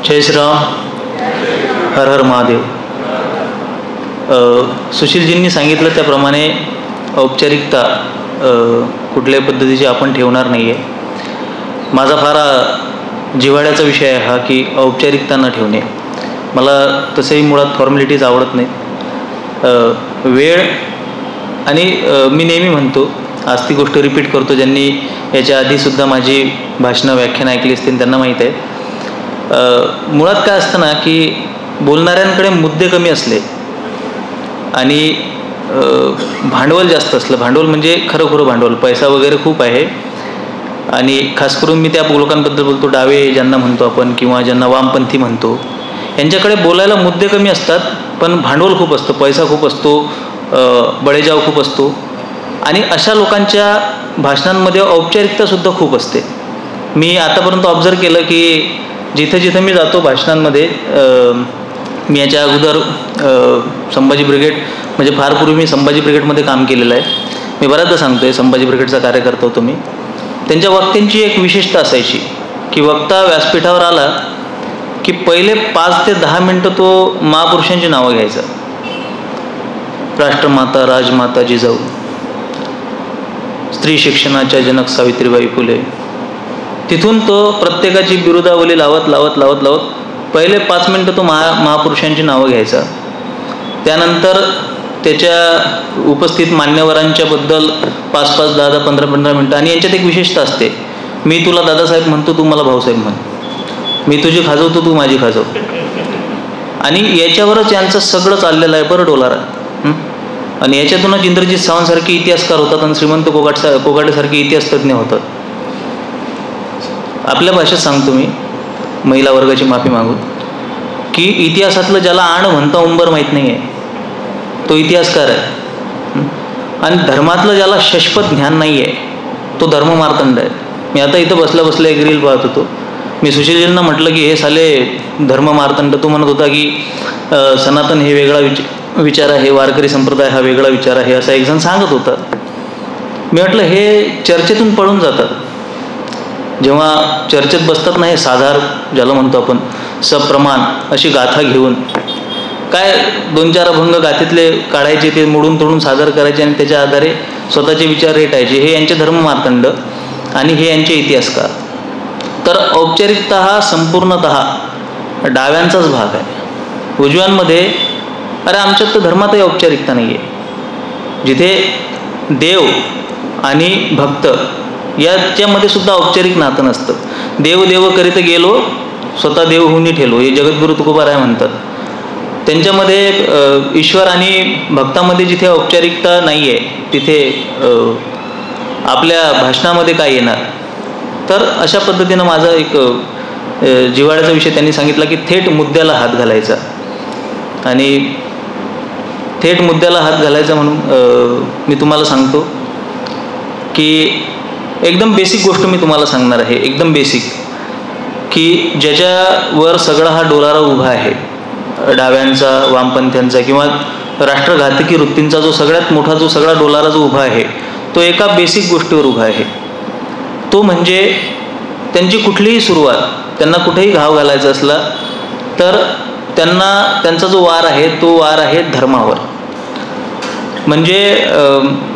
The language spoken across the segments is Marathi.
जय श्रीराम, हर हर महादेव. सुशीलजींनी सांगितलं त्याप्रमाणे औपचारिकता कुठल्याही पद्धतीची आपण ठेवणार नाही आहे. माझा फार जिव्हाळ्याचा विषय आहे हा, की औपचारिकता न ठेवणे. मला तसंही मुळात फॉर्मॅलिटीज आवडत नाही. वेळ आणि मी नेहमी म्हणतो, आज ती गोष्ट रिपीट करतो, ज्यांनी याच्या आधीसुद्धा माझी भाषणं व्याख्यानं ऐकली असतील त्यांना माहीत आहे. मुळात काय असतं ना, की बोलणाऱ्यांकडे मुद्दे कमी असले आणि भांडवल जास्त असलं, भांडवल म्हणजे खरं भांडवल, पैसा वगैरे खूप आहे, आणि खास करून मी त्या लोकांबद्दल बोलतो, डावे ज्यांना म्हणतो आपण किंवा ज्यांना वामपंथी म्हणतो, यांच्याकडे बोलायला मुद्दे कमी असतात पण भांडवल खूप असतं, पैसा खूप असतो, बळेजाव खूप असतो, आणि अशा लोकांच्या भाषणांमध्ये औपचारिकतासुद्धा खूप असते. मी आतापर्यंत ऑब्झर्व केलं की जिथं जिथं मी जातो भाषणांमध्ये, मी याच्या अगोदर संभाजी ब्रिगेड, म्हणजे फार पूर्वी मी संभाजी ब्रिगेडमध्ये काम केलेलं आहे. मी बऱ्याचदा सांगतो आहे, संभाजी ब्रिगेडचा कार्यकर्ता होतो मी. त्यांच्या वक्त्यांची एक विशेषता असायची की वक्ता व्यासपीठावर आला की पहिले 5 ते 10 मिनटं तो महापुरुषांची नावं घ्यायचा. राष्ट्रमाता, राजमाता जिजाऊ, स्त्री शिक्षणाच्या जनक सावित्रीबाई फुले, तिथून तो प्रत्येकाची बिरुदावली लावत पहिले 5 मिनटं तो महापुरुषांची नावं घ्यायचा. त्यानंतर त्याच्या उपस्थित मान्यवरांच्या बद्दल 5-5, 10-10, 15-15 मिनटं. आणि यांच्यात एक विशेषता असते, मी तुला दादासाहेब म्हणतो, तू मला भाऊसाहेब म्हण, मी तुझी खाजवतो, तू माझी खाजव. आणि याच्यावरच यांचं सगळं चाललेलं आहे बरं डोलारा. आणि याच्यातूनच इंद्रजित सावंतसारखे इतिहासकार होतात आणि श्रीमंत कोगाटेसारखे इतिहासतज्ञ होतात. आपल्या भाषेत सांगतो मी, महिला वर्गाची माफी मागून, की इतिहासातलं ज्याला आण म्हणता उंबर माहीत नाही आहे तो इतिहासकार आहे. आणि धर्मातलं ज्याला शश्वत ज्ञान नाही आहे तो धर्ममार्तंड आहे. मी आता इथं बसल्या एक रील पाहत होतो. मी सुशीलजींना म्हटलं की हे साले धर्ममार्तंड, तो म्हणत होता की सनातन हे वेगळा विचार आहे, वारकरी संप्रदाय हा वेगळा विचार आहे, असा एक जण सांगत होता. मी म्हटलं हे चर्चेतून पळून जातात. जेव्हा चर्चेत बसतात ना, हे साधार ज्याला म्हणतो आपण, सप्रमाण अशी गाथा घेऊन काय 2-4 अभंग गाथेतले काढायचे, ते मोडून तोडून सादर करायचे आणि त्याच्या आधारे स्वतःचे विचार रेटायचे, हे यांचे धर्ममार्तंड आणि हे यांचे इतिहासकार. तर औपचारिकता हा संपूर्णतः डाव्यांचाच भाग आहे. उजव्यांमध्ये अरे आमच्यात तर धर्मातही औपचारिकता नाही आहे. जिथे देव आणि भक्त याच्यामध्ये सुद्धा औपचारिक नातं नसतं. देव करीत गेलो, स्वतः देव होऊन ठेलो, हे जगद्गुरु तुकोबाराय म्हणतात. त्यांच्यामध्ये ईश्वर आणि भक्तामध्ये जिथे औपचारिकता नाही आहे तिथे आपल्या भाषणामध्ये काय येणार. तर अशा पद्धतीनं माझा एक जिव्हाळ्याचा विषय त्यांनी सांगितला की थेट मुद्द्याला हात घालायचा. आणि थेट मुद्द्याला हात घालायचा म्हणून मी तुम्हाला सांगतो की एकदम बेसिक गोष्ट मी तुम्हाला सांगणार आहे, एकदम बेसिक, की ज्याच्यावर सगळा हा डोलारा उभा आहे, डाव्यांचा, वामपंथ्यांचा किंवा राष्ट्रघातकी वृत्तींचा जो सगळ्यात मोठा जो सगळा डोलारा जो उभा आहे, तो एका बेसिक गोष्टीवर उभा आहे. तो म्हणजे त्यांची कुठलीही सुरुवात, त्यांना कुठेही घाव घालायचा असला तर त्यांचा जो वार आहे तो वार आहे धर्मावर. म्हणजे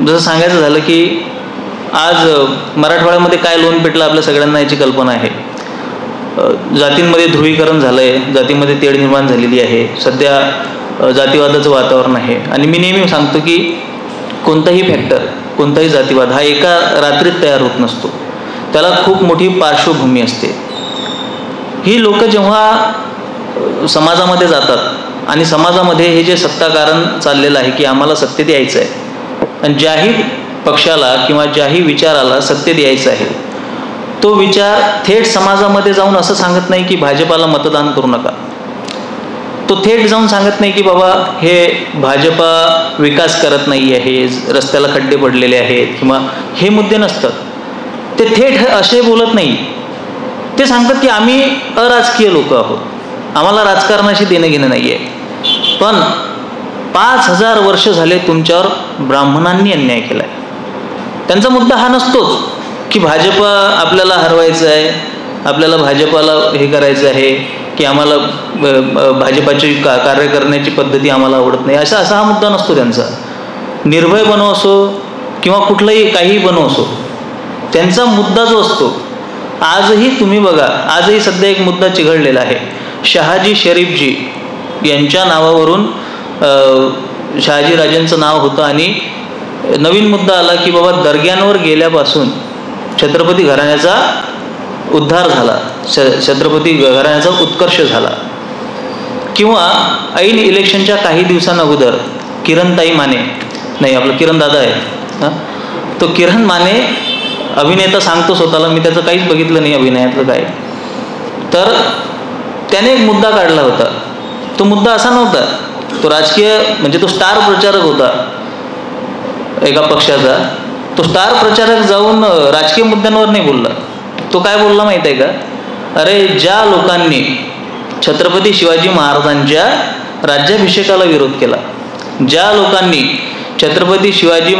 जसं सांगायचं झालं की आज मराठवाड्यामध्ये काय लोन पेटलं आपल्या सगळ्यांना याची कल्पना आहे. जातींमध्ये ध्रुवीकरण झालं आहे, जातीमध्ये तेढ निर्माण झालेली आहे, सध्या जातीवादाचं वातावरण आहे. आणि मी नेहमी सांगतो की कोणताही फॅक्टर, कोणताही जातीवाद हा एका रात्रीत तयार होत नसतो, त्याला खूप मोठी पार्श्वभूमी असते. ही लोक जेव्हा समाजामध्ये जातात आणि समाजामध्ये हे जे सत्ताकारण चाललेलं आहे की आम्हाला सत्तेत यायचं आहे, आणि ज्याही पक्षाला किंवा ज्याही विचाराला सत्तेत यायचं आहे, तो विचार थेट समाजामध्ये जाऊन असं सांगत नाही की भाजपाला मतदान करू नका. तो थेट जाऊन सांगत नाही की बाबा हे भाजपा विकास करत नाही आहे, रस्त्याला खड्डे पडलेले आहेत किंवा हे मुद्दे नसतात. ते थेट असे बोलत नाही. ते सांगतात की आम्ही अराजकीय लोक आहोत, आम्हाला राजकारणाशी देणं घेणं नाही आहे, पण 5000 वर्ष झाले तुमच्यावर ब्राह्मणांनी अन्याय केला आहे. त्यांचा मुद्दा हा नसतोच की भाजपा आपल्याला हरवायचं आहे, आपल्याला भाजपाला हे करायचं आहे की आम्हाला भाजपाची कार्य करण्याची पद्धती आम्हाला आवडत नाही, असा हा मुद्दा नसतो त्यांचा. निर्भय बनो असो किंवा कुठलाही काही बनो असो, त्यांचा मुद्दा जो असतो, आजही तुम्ही बघा, आजही सध्या एक मुद्दा चिघळलेला आहे. शहाजी शरीफजी यांच्या नावावरून शहाजी राजांचं नाव होतं आणि नवीन मुद्दा आला की बाबा दर्ग्यांवर गेल्यापासून छत्रपती घराण्याचा उद्धार झाला, छत्रपती घराण्याचा उत्कर्ष झाला. किंवा ऐन इलेक्शनच्या काही दिवसांअगोदर किरणताई माने, नाही आपलं किरणदादा आहे, तो किरण माने अभिनेता सांगतो स्वतःला, मी त्याचं काहीच बघितलं नाही अभिनयातलं काय, तर त्याने एक मुद्दा काढला होता. तो मुद्दा असा नव्हता, तो राजकीय म्हणजे तो स्टार प्रचारक होता एका पक्षाचा, तो स्टार प्रचारक जाऊन राजकीय मुद्द्यांवर नाही बोलला. तो काय बोलला माहिती आहे का, अरे ज्या लोकांनी छत्रपती शिवाजी महाराजांच्या राज्याभिषेकाला विरोध केला, ज्या लोकांनी छत्रपती शिवाजी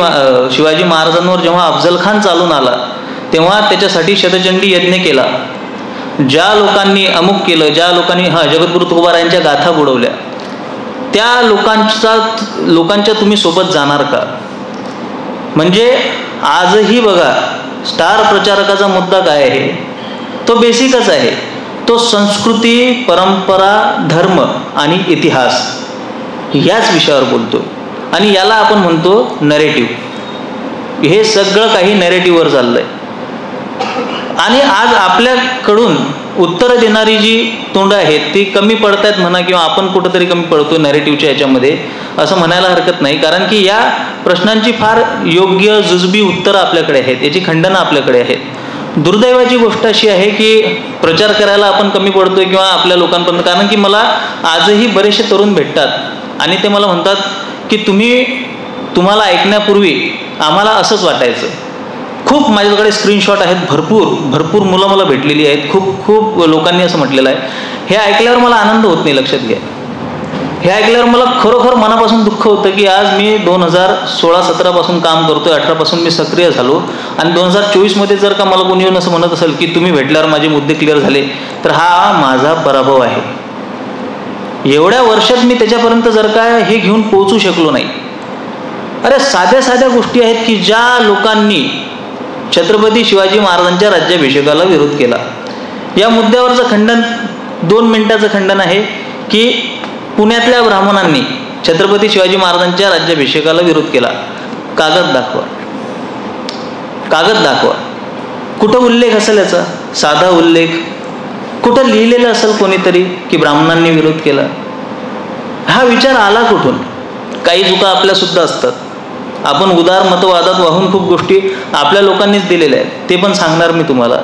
महाराजांवर जेव्हा अफजल खान चालून आला तेव्हा त्याच्यासाठी शतचंडी यज्ञ केला, ज्या लोकांनी अमुक केलं, ज्या लोकांनी जगद्गुरु तुकोबारायांच्या गाथा बुडवल्या, त्या लोकांच्या तुम्ही सोबत जाणार का? म्हणजे आजही बघा स्टार प्रचारकाचा मुद्दा काय आहे, तो बेसिकच आहे, तो संस्कृती, परंपरा, धर्म आणि इतिहास याच विषयावर बोलतो. आणि याला आपण म्हणतो नरेटिव्ह. हे सगळं काही नरेटिव्हवर चाललंय. आणि आज आपल्याकडून उत्तरं देणारी जी तोंड आहेत ती कमी पडत आहेत म्हणा, किंवा आपण कुठंतरी कमी पडतो नरेटिव्हच्या याच्यामध्ये, असं म्हणायला हरकत नाही. कारण की या प्रश्नांची फार योग्य जुजबी उत्तरं आपल्याकडे आहेत, याची खंडनं आपल्याकडे आहेत. दुर्दैवाची गोष्ट अशी आहे की प्रचार करायला आपण कमी पडतोय किंवा आपल्या लोकांपर्यंत. कारण की मला आजही बरेचसे तरुण भेटतात आणि ते मला म्हणतात की तुम्हाला ऐकण्यापूर्वी आम्हाला असंच वाटायचं. खूप माझ्याकडे स्क्रीनशॉट आहेत, भरपूर मुलं मला भेटलेली आहेत, खूप लोकांनी असं म्हटलेलं आहे. हे ऐकल्यावर मला आनंद होत नाही, लक्षात घ्या. हे ऐकल्यावर मला खरोखर मनापासून दुःख होतं की आज मी 2016-17 पासून काम करतोय, 18 पासून मी सक्रिय झालो, आणि 2024 मध्ये जर का मला कोणी येऊन असं म्हणत असेल की तुम्ही भेटल्यावर माझे मुद्दे क्लिअर झाले, तर हा माझा पराभव आहे. एवढ्या वर्षात मी त्याच्यापर्यंत जर का हे घेऊन पोहोचू शकलो नाही. अरे साध्या गोष्टी आहेत की ज्या लोकांनी छत्रपती शिवाजी महाराजांच्या राज्याभिषेकाला विरोध केला. या मुद्द्यावरचं खंडन 2 मिनिटाचं खंडन आहे की पुण्यातल्या ब्राह्मणांनी छत्रपती शिवाजी महाराजांच्या राज्याभिषेकाला विरोध केला. कागद दाखवा. कुठं उल्लेख असेल याचा, साधा उल्लेख कुठं लिहिलेलं असेल कोणीतरी की ब्राह्मणांनी विरोध केला? हा विचार आला कुठून? काही चुका आपल्या सुद्धा असतात. आपण उदार मतवादात वाहून खूप गोष्टी आपल्या लोकांनीच दिलेल्या आहेत, ते पण सांगणार मी तुम्हाला.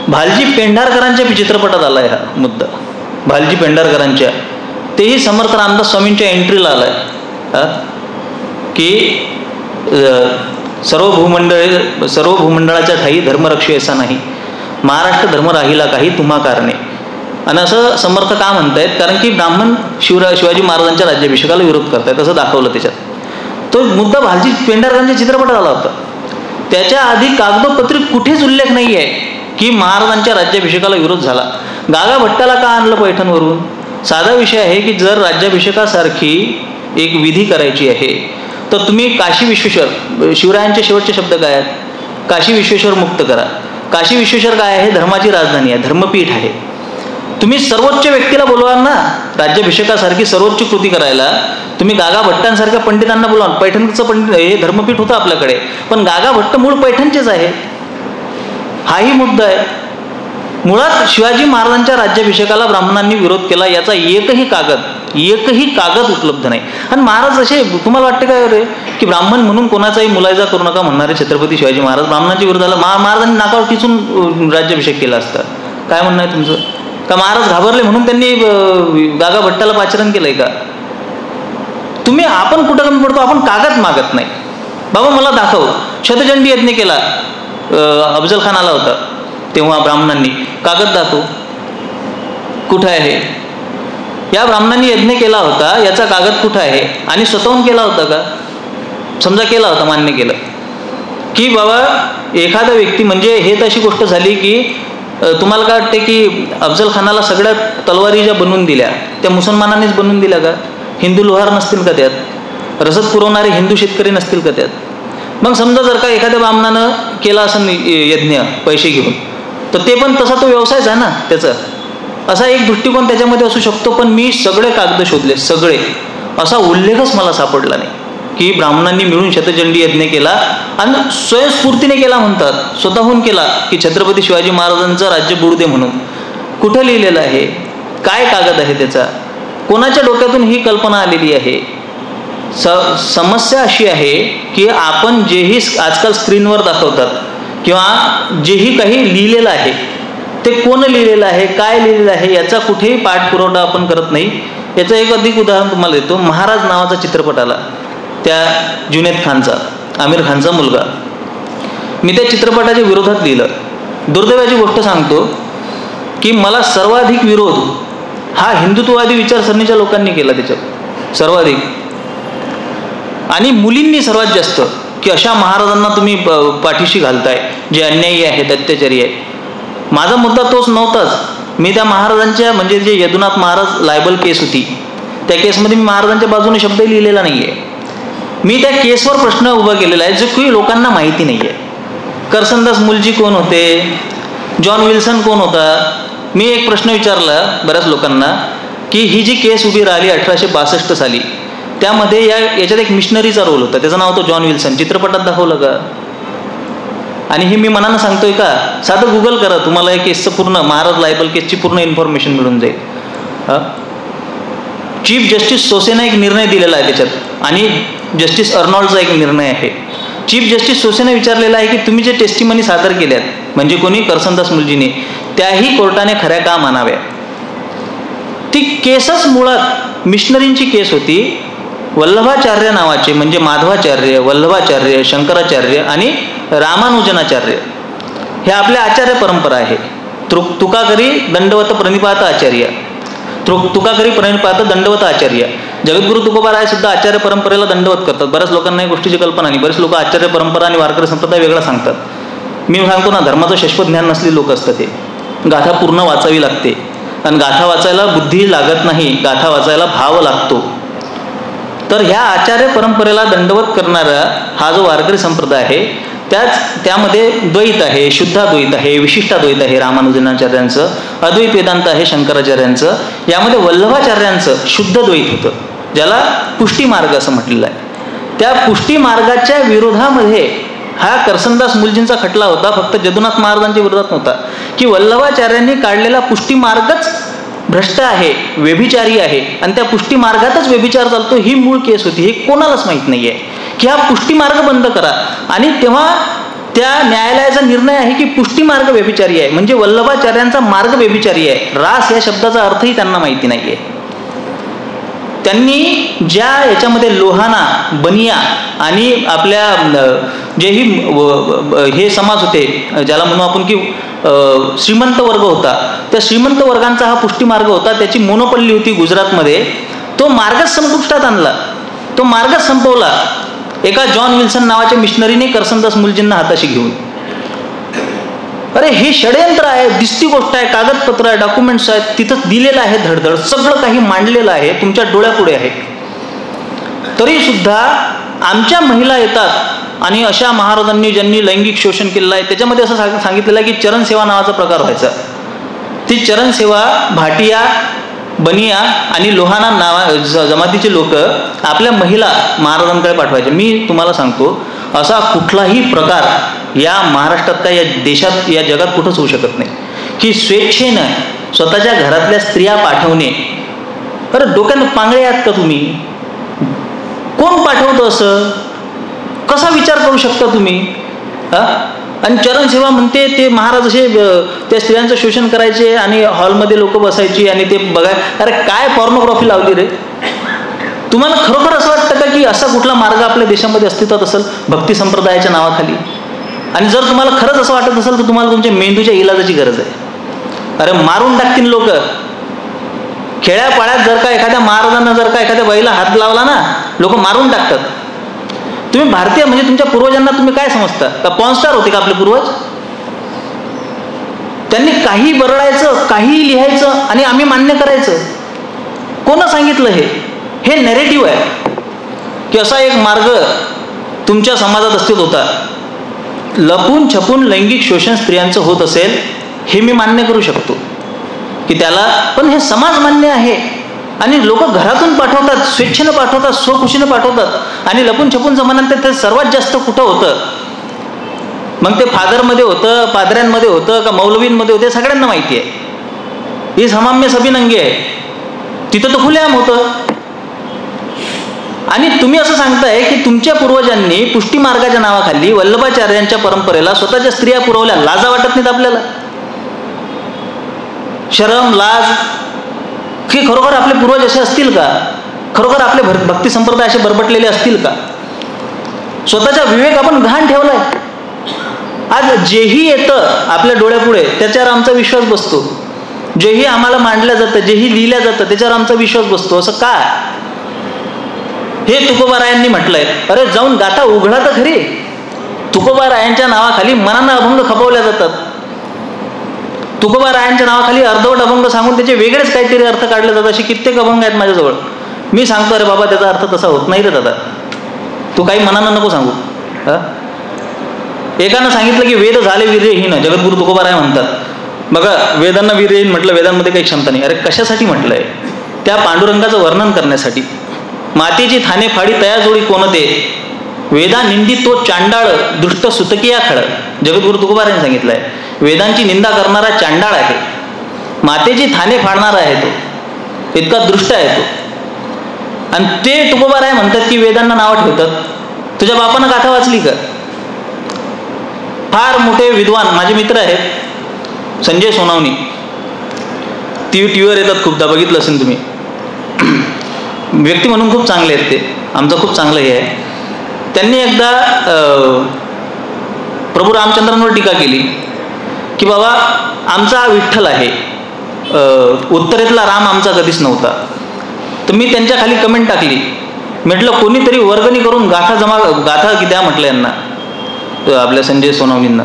भालजी पेंढारकरांच्या चित्रपटात आला आहे हा मुद्दा, भालजी पेंढारकरांच्या. तेही समर्थ रामदास स्वामींच्या एंट्रीला आलाय की सर्व भूमंडळाच्या ठाई धर्मरक्षे असा नाही, महाराष्ट्र धर्म राहिला काही तुम्हा कारणे. आणि असं समर्थ का म्हणतायत? कारण की ब्राह्मण शिवाजी महाराजांच्या राज्याभिषेकाला विरोध करतायत असं दाखवलं त्याच्यात. तो मुद्दा भालजी पेंढारकरांच्या चित्रपटात आला होता. त्याच्या आधी कागदोपत्री कुठेच उल्लेख नाही आहे की महाराजांच्या राज्याभिषेकाला विरोध झाला. गागा भट्टाला का आणलं पैठणवरून? साधा विषय आहे की जर राज्याभिषेकासारखी एक विधी करायची आहे तर तुम्ही काशी विश्वेश्वर, शिवरायांचे शेवटचे शब्द काय आहेत? काशी विश्वेश्वर मुक्त करा. काशी विश्वेश्वर काय आहे? धर्माची राजधानी आहे, धर्मपीठ आहे. तुम्ही सर्वोच्च व्यक्तीला बोलवाल ना राज्याभिषेकासारखी सर्वोच्च कृती करायला, तुम्ही गागा भट्टांसारख्या पंडितांना बोलवा. पैठणचं पंडित हे धर्मपीठ होतं आपल्याकडे, पण गागा भट्ट मूळ पैठणचेच आहे. हाही मुद्दा आहे. मुळात शिवाजी महाराजांच्या राज्याभिषेकाला ब्राह्मणांनी विरोध केला याचा एकही कागद उपलब्ध नाही. आणि महाराज असे, तुम्हाला वाटते काय रे की ब्राह्मण म्हणून कोणाचाही मुलायजा करू नका म्हणणारे छत्रपती शिवाजी महाराज ब्राह्मणांच्या विरोधाला महाराजांनी नाकावर टिचून राज्याभिषेक केला असता? काय म्हणणं आहे तुमचं? का महाराज घाबरले म्हणून त्यांनी गागा भट्टाला पाचारण केलंय का? आपण कुठं कमी पडतो? आपण कागद मागत नाही. बाबा मला दाखव, शतचंडी यज्ञ केला अफजल खान आला होता तेव्हा ब्राह्मणांनी, कागद दाखव. कुठं आहे? या ब्राह्मणांनी यज्ञ केला होता याचा कागद कुठं आहे? आणि स्वतःहून केला होता का? समजा केला होता, मान्य केलं की बाबा एखादा व्यक्ती, म्हणजे हे तर अशी गोष्ट झाली की तुम्हाला काय वाटते की अफजल खानाला सगळ्या तलवारी ज्या बनवून दिल्या त्या मुसलमानांनीच बनवून दिल्या का? हिंदू लोहार नसतील का त्यात? रसद पुरवणारे हिंदू शेतकरी नसतील का त्यात? मग समजा जर का एखाद्या ब्राह्मणानं केला असं यज्ञ पैसे घेऊन, तर ते पण तसा तो व्यवसायच आहे ना त्याचा. असा एक दृष्टिकोन त्याच्यामध्ये असू शकतो. पण मी सगळे कागद शोधले, सगळे, असा उल्लेखच मला सापडला नाही की ब्राह्मणांनी मिळून शतचंडी यज्ञ केला आणि स्वयंस्फूर्तीने केला म्हणतात, स्वतःहून केला की छत्रपती शिवाजी महाराजांचं राज्य बुडू दे म्हणून. कुठं लिहिलेलं आहे? काय कागद आहे त्याचा? कोणाच्या डोक्यातून ही कल्पना आलेली आहे? समस्या अशी आहे की आपण जेही आजकाल स्क्रीनवर दाखवतात किंवा जेही काही लिहिलेलं आहे ते कोण लिहिलेलं आहे, काय लिहिलेलं आहे, याचा कुठेही पाठपुरावा आपण करत नाही. याचं एक अधिक उदाहरण तुम्हाला देतो. महाराज नावाचा चित्रपट आला, त्या जुनेद खानचा, आमिर खानचा मुलगा. मी त्या चित्रपटाच्या विरोधात लिहिलं. दुर्दैवाची गोष्ट सांगतो की मला सर्वाधिक विरोध हा हिंदुत्ववादी विचारसरणीच्या लोकांनी केला त्याच्यात, सर्वाधिक. आणि मुलींनी सर्वात जास्त, की अशा महाराजांना तुम्ही पाठीशी घालताय जे अन्यायी आहेत, अत्याचारी आहे. माझा मुद्दा तोच नव्हताच. मी त्या महाराजांच्या म्हणजे जे यदुनाथ महाराज लायबल केस होती त्या केसमध्ये मी महाराजांच्या बाजूने शब्द लिहिलेला नाही आहे. मी त्या केसवर प्रश्न उभा केलेला आहे जो की लोकांना माहिती नाही आहे. करसनदास मुलजी कोण होते? जॉन विल्सन कोण होता? मी एक प्रश्न विचारला बऱ्याच लोकांना की ही जी केस उभी राहिली 1862 साली, त्यामध्ये याच्यात एक मिशनरीचा रोल होता, त्याचं नाव होतं जॉन विल्सन. चित्रपटात दाखवलं का? आणि हे मी मनानं सांगतोय का? साधं गुगल करा, तुम्हाला या केसचं पूर्ण महाराज लायबल केसची पूर्ण इन्फॉर्मेशन मिळून जाईल. चीफ जस्टिस सोसेना एक निर्णय दिलेला आहे त्याच्यात आणि जस्टिस अर्नॉल्डचा एक निर्णय आहे. चीफ जस्टिस सोसेने विचारलेला आहे की तुम्ही जे टेस्टिमनी सादर केल्यात, म्हणजे कोणी करसनदास मुलजीने, त्याही कोर्टाने खऱ्या का मानाव्या. ती केसच मुळात मिशनरींची केस होती. वल्लभाचार्य नावाचे, म्हणजे माधवाचार्य, वल्लभाचार्य, शंकराचार्य आणि रामानुजनाचार्य, हे आपल्या आचार्य परंपरा आहे. तुकाकरी दंडवत प्रणिपात आचार्य, तुकाकरी प्रणिपात दंडवत आचार्य. जगद्गुरु तुकोबाराय सुद्धा आचार्य परंपरेला दंडवत करतात. बऱ्याच लोकांना या गोष्टीची कल्पना नाही. बरेच लोक आचार्य परंपरा आणि वारकरी संप्रदाय वेगळा सांगतात. मी सांगतो ना, धर्माचं शाश्वत ज्ञान नसलेली लोक असतात. ते गाथा पूर्ण वाचावी लागते आणि गाथा वाचायला बुद्धी लागत नाही, गाथा वाचायला भाव लागतो. तर ह्या आचार्य परंपरेला दंडवत करणारा हा जो वारकरी संप्रदाय आहे त्यामध्ये द्वैत आहे, शुद्धाद्वैत आहे, विशिष्टाद्वैत आहे रामानुजनाचार्यांचं, अद्वैत वेदांत आहे शंकराचार्यांचं. यामध्ये वल्लभाचार्यांचं शुद्ध द्वैत होतं, ज्याला पुष्टी मार्ग असं म्हटलेलं आहे. त्या पुष्टी मार्गाच्या विरोधामध्ये हा करसनदास मुलजींचा खटला होता, फक्त जदुनाथ महाराजांच्या विरोधात नव्हता. की वल्लभाचार्यांनी काढलेला पुष्टी मार्गच भ्रष्ट आहे, व्यभिचारी आहे आणि त्या पुष्टी मार्गातच व्यभिचार चालतो, ही मूळ केस होती. हे कोणालाच माहीत नाही आहे की हा पुष्टी मार्ग बंद करा. आणि तेव्हा त्या न्यायालयाचा निर्णय आहे की पुष्टी मार्ग व्यभिचारी आहे, म्हणजे वल्लभाचार्यांचा मार्ग व्यभिचारी आहे. रास या शब्दाचा अर्थही त्यांना माहिती नाही आहे. त्यांनी ज्या याच्यामध्ये लोहाना, बनिया आणि आपल्या जेही हे समाज होते, ज्याला म्हणू आपण की श्रीमंत वर्ग होता, त्या श्रीमंत वर्गांचा हा पुष्टी मार्ग होता. त्याची मोनोपल्ली होती गुजरातमध्ये. तो मार्गच संपुष्टात आणला, तो मार्गच संपवला एका जॉन विल्सन नावाच्या मिशनरीने करसनदास मुलजींना हाताशी घेऊन. अरे हे षडयंत्र आहे, दिसती गोष्ट आहे, कागदपत्र आहे, डॉक्युमेंट्स आहेत, तिथं दिलेलं आहे, धडधड सगळं काही मांडलेलं आहे, तुमच्या डोळ्यापुढे आहे. तरी सुद्धा आमच्या महिला येतात आणि अशा महाराजांनी ज्यांनी लैंगिक शोषण केलेलं आहे त्याच्यामध्ये असं सांगितलेलं आहे की चरणसेवा नावाचा प्रकार व्हायचा. ती चरणसेवा भाटिया, बनिया आणि लोहाना जमातीचे लोक आपल्या महिला महाराजांकडे पाठवायचे. मी तुम्हाला सांगतो, असा कुठलाही प्रकार या महाराष्ट्रात का या देशात, या जगात कुठंच होऊ शकत नाही की स्वेच्छेनं स्वतःच्या घरातल्या स्त्रिया पाठवणे. अरे डोक्यानं पांगळे आहात का तुम्ही? कोण पाठवतं असं? कसा विचार करू शकता तुम्ही? आणि चरणसेवा म्हणते ते महाराज असे त्या स्त्रियांचं शोषण करायचे आणि हॉलमध्ये लोक बसायची आणि ते बघाय. अरे काय पॉर्नोग्राफी लावली रे? तुम्हाला खरोखर असं वाटतं का की असा कुठला मार्ग आपल्या देशामध्ये अस्तित्वात असेल भक्ती संप्रदायाच्या नावाखाली? आणि जर तुम्हाला खरंच असं वाटत असेल तर तुम्हाला तुमच्या मेंदूच्या इलाजाची गरज आहे. अरे मारून टाकतील लोक. खेड्यापाड्यात जर का एखाद्या महाराजांना जर का एखाद्या बाईला हात लावला ना, लोक मारून टाकतात. तुम्ही भारतीय म्हणजे तुमच्या पूर्वजांना तुम्ही काय समजता? का पॉर्न स्टार होते का आपले पूर्वज? त्यांनी काही बरडायचं, काही लिहायचं आणि आम्ही मान्य करायचं. कोण सांगितलं हे नॅरेटिव्ह आहे की असा एक मार्ग तुमच्या समाजात अस्तित्व होता. लपून छपून लैंगिक शोषण स्त्रियांचं होत असेल हे मी मान्य करू शकतो की त्याला, पण हे समाज मान्य आहे आणि लोक घरातून पाठवतात, स्वेच्छेनं पाठवतात, स्वखुशीनं पाठवतात. आणि लपून छपून जमान्यात ते सर्वात जास्त कुठं होतं? मग ते फादरमध्ये होतं, पादऱ्यांमध्ये होतं का मौलवींमध्ये होते, सगळ्यांना माहिती आहे. ही समाम्य सबिनंगी आहे, तिथं तर खुलेआम होतं. आणि तुम्ही असं सांगताय की तुमच्या पूर्वजांनी पुष्टी मार्गाच्या नावाखाली वल्लभाचार्यांच्या परंपरेला स्वतःच्या स्त्रिया पुरवल्या. लाजा वाटत नाहीत आपल्याला? शरम, लाज की खरोखर आपले पूर्वज असे असतील का? खरोखर आपले भक्ती संप्रदाय असे बरबटलेले असतील का? स्वतःचा विवेक आपण गहाण ठेवलाय. आज जेही येतं आपल्या डोळ्यापुढे त्याच्यावर आमचा विश्वास बसतो. जेही आम्हाला मांडलं जातं, जेही लिहिलं जातं त्याच्यावर आमचा विश्वास बसतो. असं का? हे तुकोबारायांनी म्हटलंय. अरे जाऊन गाथा उघडा तर खरी. तुकोबारायांच्या नावाखाली मनानं अभंग खपवल्या जातात. तुकोबारायांच्या नावाखाली अर्धवट अभंग सांगून त्याचे वेगळेच काहीतरी अर्थ काढले जातात. असे कित्येक अभंग आहेत माझ्याजवळ. मी सांगतो, अरे बाबा त्याचा अर्थ तसा होत नाही रे दादा, तू काही मनानं नको सांगू. एकानं सांगितलं की वेद झाले वीर्यहीन, जगद्गुरु तुकोबाराय म्हणतात. बघा, वेदांना वीर्यहीन म्हटलं, वेदांमध्ये काही क्षमता नाही. अरे कशासाठी म्हटलंय? त्या पांडुरंगाचं वर्णन करण्यासाठी. मातेची थाने फाडी तयाजोडी कोणते, वेदा निंदी तो चांडाळ दुष्ट सुतकिया खळ. जगद्गुरु तुकोबारायांनी सांगितलंय, वेदांची निंदा करणारा चांडाळ आहे, मातेची थाने फाडणारा आहे तो, इतका दृष्ट आहे तो. आणि ते तुकोबाराय म्हणतात की वेदांना नावं ठेवतात. तुझ्या बापानं गाथा वाचली का? फार मोठे विद्वान माझे मित्र आहेत, संजय सोनावणी, टीव्हीवर येतात खूपदा, बघितलं असेल तुम्ही. व्यक्ती म्हणून खूप चांगले आहेत ते, आमचं खूप चांगलं हे आहे. त्यांनी एकदा प्रभू रामचंद्रांवर टीका केली की बाबा आमचा हा विठ्ठल आहे, उत्तरेतला राम आमचा कधीच नव्हता. तर मी त्यांच्या खाली कमेंट टाकली, म्हटलं कोणीतरी वर्गणी करून गाथा की द्या म्हटलं यांना, आपल्या संजय सोनावणींना.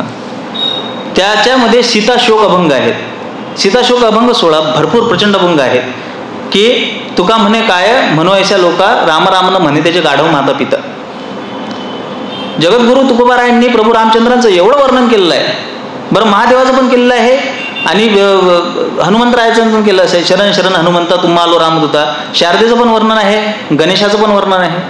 त्याच्यामध्ये सीताशोक अभंग आहेत. सीताशोक अभंग 16 भरपूर प्रचंड अभंग आहेत की तुका म्हणे काय म्हणो ऐशा लोका, राम राम न म्हणे त्याचे गाढव माता पिता. जगद्गुरु तुकोबारायांनी प्रभू रामचंद्रांचं एवढं वर्णन केलेलं आहे. बरं, महादेवाचं पण केलेलं आहे आणि हनुमंतरायाचं पण केलं असेल. शरण शरण हनुमंता तुम्हा आलो रामदूता. शारदेचं पण वर्णन आहे, गणेशाचं पण वर्णन आहे.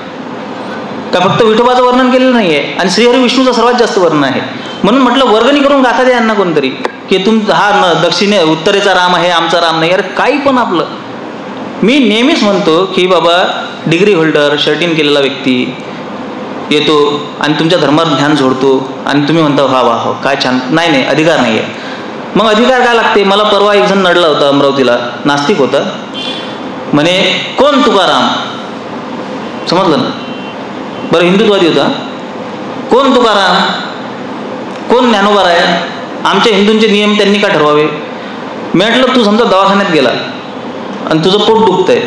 का फक्त विठोबाचं वर्णन केलेलं नाही आहे. आणि श्रीहरी विष्णूचं सर्वात जास्त वर्णन आहे. म्हणून म्हटलं वर्गणी करून गाथा द्या यांना कोणतरी की हा दक्षिणे उत्तरेचा राम आहे, आमचा राम नाही. अरे काही पण आपलं. मी नेहमीच म्हणतो की बाबा डिग्री होल्डर, शर्टिन केलेला व्यक्ती येतो आणि तुमच्या धर्मावर ध्यान जोडतो आणि तुम्ही म्हणता हा वा हो काय छान. नाही, अधिकार नाही आहे. मग अधिकार काय लागते? मला परवा एक जण नडला होता अमरावतीला, नास्तिक होता. म्हणे कोण तुकाराम, समजलं ना? बरं, हिंदुत्वादी होता. कोण तुकाराम, कोण ज्ञानोबा आहे, आमच्या हिंदूंचे नियम त्यांनी का ठरवावे? मी म्हटलं तू समजा दवाखान्यात गेला आणि तुझं पोट दुखतंय,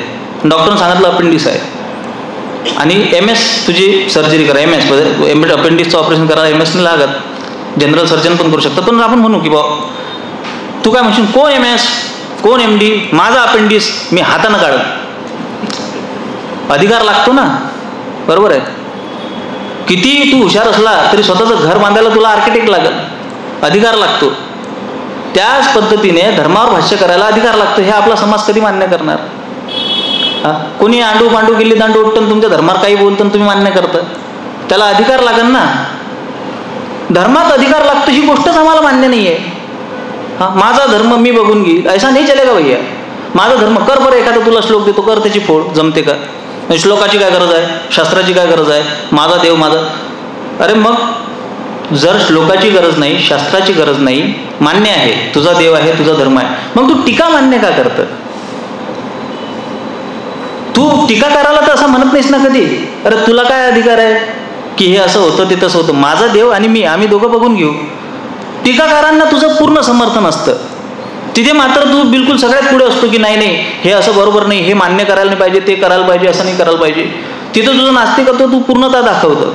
डॉक्टरने सांगितलं अपेंडिक्स आहे आणि MS तुझी सर्जरी करा. MS अपेंडिक्सचं ऑपरेशन करा. MS नाही लागत, जनरल सर्जन पण करू शकतात. पण आपण म्हणू की बाबा तू काय म्हणशील, कोण MS, कोण MD, माझा अपेंडिक्स मी हातानं काढत. अधिकार लागतो ना, बरोबर आहे? किती तू हुशार असला तरी स्वतःचं घर बांधायला तुला आर्किटेक्ट लागेल, अधिकार लागतो. त्याच पद्धतीने धर्मावर भाष्य करायला अधिकार लागतो. हे आपला समाज कधी मान्य करणार? कोणी आंडू पांडू गिल्ली दांडू उठतं तुमच्या धर्मावर काही बोलतं तुम्ही मान्य करता, त्याला अधिकार लागेल ना. धर्मात अधिकार लागतो ही गोष्टच आम्हाला मान्य नाही आहे. माझा धर्म मी बघून घेईल ऐसा नाही चलेगा भैया. माझा धर्म कर बरं, एखादा तुला श्लोक देतो कर, त्याची फोड जमते का? श्लोकाची काय गरज आहे, शास्त्राची काय गरज आहे? माझा देव माझा. अरे मग जर श्लोकाची गरज नाही, शास्त्राची गरज नाही, मान्य आहे तुझा देव आहे, तुझा धर्म आहे, मग तू टीका मान्य का करतं? तू टीका करायला तर असं म्हणत नाहीस ना कधी, अरे तुला काय अधिकार आहे की हे असं होतं ते तसं होतं. माझा देव आणि मी, आम्ही दोघं बघून घेऊ. टीकाकारांना तुझं पूर्ण समर्थन असतं. तिथे मात्र तू बिलकुल सगळ्यात पुढे असतो की नाही हे असं बरोबर नाही, हे मान्य करायला नाही पाहिजे, ते करायला पाहिजे, असं नाही करायला पाहिजे. तिथं तुझं नास्तिकत्व तू पूर्णतः दाखवतं.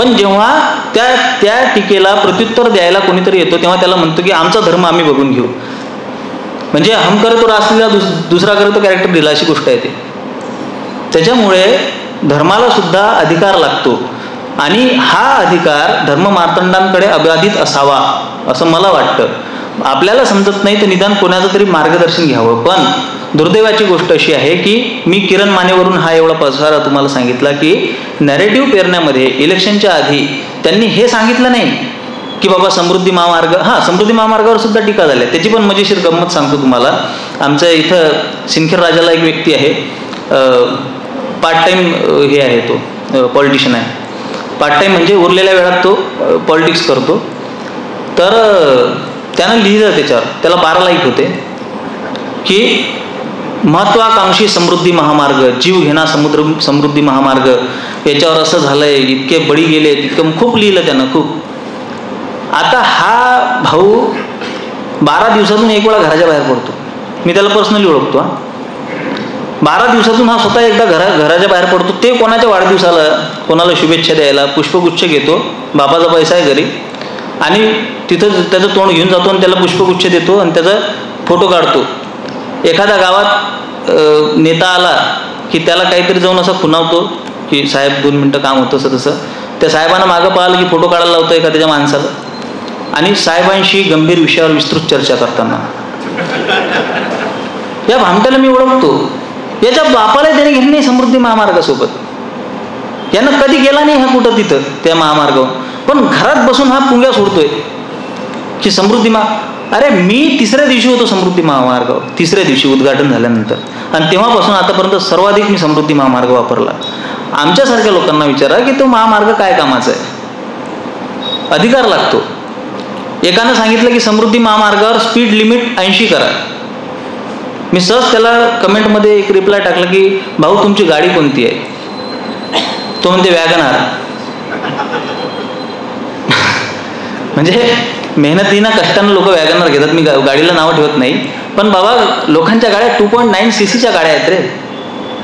पण जेव्हा त्या टीकेला प्रत्युत्तर द्यायला कोणीतरी येतो तेव्हा त्याला म्हणतो की आमचा धर्म आम्ही बघून घेऊ. म्हणजे हम करे तो रासलीला दुसरा करे तो कॅरेक्टर दिला अशी गोष्ट आहे ते. त्याच्यामुळे धर्माला सुद्धा अधिकार लागतो आणि हा अधिकार धर्म मार्तंडांकडे अबाधित असावा असं मला वाटतं. आपल्याला समजत नाही तर निदान कोणाचं तरी मार्गदर्शन घ्यावं. पण दुर्दैवाची गोष्ट अशी आहे की मी किरण मानेवरून हा एवढा पसारा तुम्हाला सांगितला की नॅरेटिव्ह पेरण्यामध्ये इलेक्शनच्या आधी त्यांनी हे सांगितलं नाही की बाबा समृद्धी महामार्ग, समृद्धी महामार्गावर सुद्धा टीका झाल्या. त्याची पण मजेशीर गंमत सांगतो तुम्हाला. आमच्या इथं सिंदखेड राजाला एक व्यक्ती आहे, पार्ट टाईम हे आहे, तो पॉलिटिशियन आहे. पार्ट टाईम म्हणजे उरलेल्या वेळात तो पॉलिटिक्स करतो. तर त्यानं लिहिलं त्याच्यावर, त्याला 12 लाईक होते की महत्वाकांक्षी समृद्धी महामार्ग, जीव घेणा समृद्धी महामार्ग, याच्यावर असं झालंय, इतके बळी गेले, इतकं खूप लिहिलं त्यानं, खूप. आता हा भाऊ 12 दिवसातून एक वेळा घराच्या बाहेर पडतो. मी त्याला पर्सनली ओळखतो. 12 दिवसातून हा स्वतः एकदा घराच्या बाहेर पडतो. ते कोणाच्या वाढदिवसाला, कोणाला शुभेच्छा द्यायला पुष्पगुच्छ घेतो. बापाचा पैसा आहे घरी आणि तिथं त्याचं तोंड घेऊन जातो आणि त्याला पुष्पगुच्छ देतो आणि त्याचा फोटो काढतो. एखाद्या गावात नेता आला की त्याला काहीतरी जाऊन असं खुणावतो की साहेब 2 मिनटं काम होतं असं तसं. त्या साहेबांना मागं पाहिलं की फोटो काढायला लावतो एखाद्या माणसाला आणि साहेबांशी गंभीर विषयावर विस्तृत चर्चा करताना. या भामट्याला मी ओळखतो. याच्या बापाला त्याने घेतलं नाही समृद्धी महामार्गासोबत. यानं कधी गेला नाही हा कुठं तिथं त्या महामार्गावर, पण घरात बसून हा पुंग्या सोडतोय की समृद्धी अरे मी 3ऱ्या दिवशी होतो समृद्धी महामार्गावर, 3ऱ्या दिवशी उद्घाटन झाल्यानंतर, आणि तेव्हापासून आतापर्यंत सर्वाधिक मी समृद्धी महामार्ग वापरला. आमच्यासारख्या लोकांना विचारा की तो महामार्ग काय कामाचा आहे. अधिकार लागतो. एकानं सांगितलं की समृद्धी महामार्गावर स्पीड लिमिट 80 करा. मी सहज त्याला कमेंटमध्ये एक रिप्लाय टाकला की भाऊ तुमची गाडी कोणती आहे. तो म्हणते वॅगनार. म्हणजे मेहनतीनं कष्टानं लोक वॅगनार घेतात. मी गाडीला नावं ठेवत नाही, पण बाबा लोकांच्या गाड्या 2.9 cc गाड्या आहेत रे.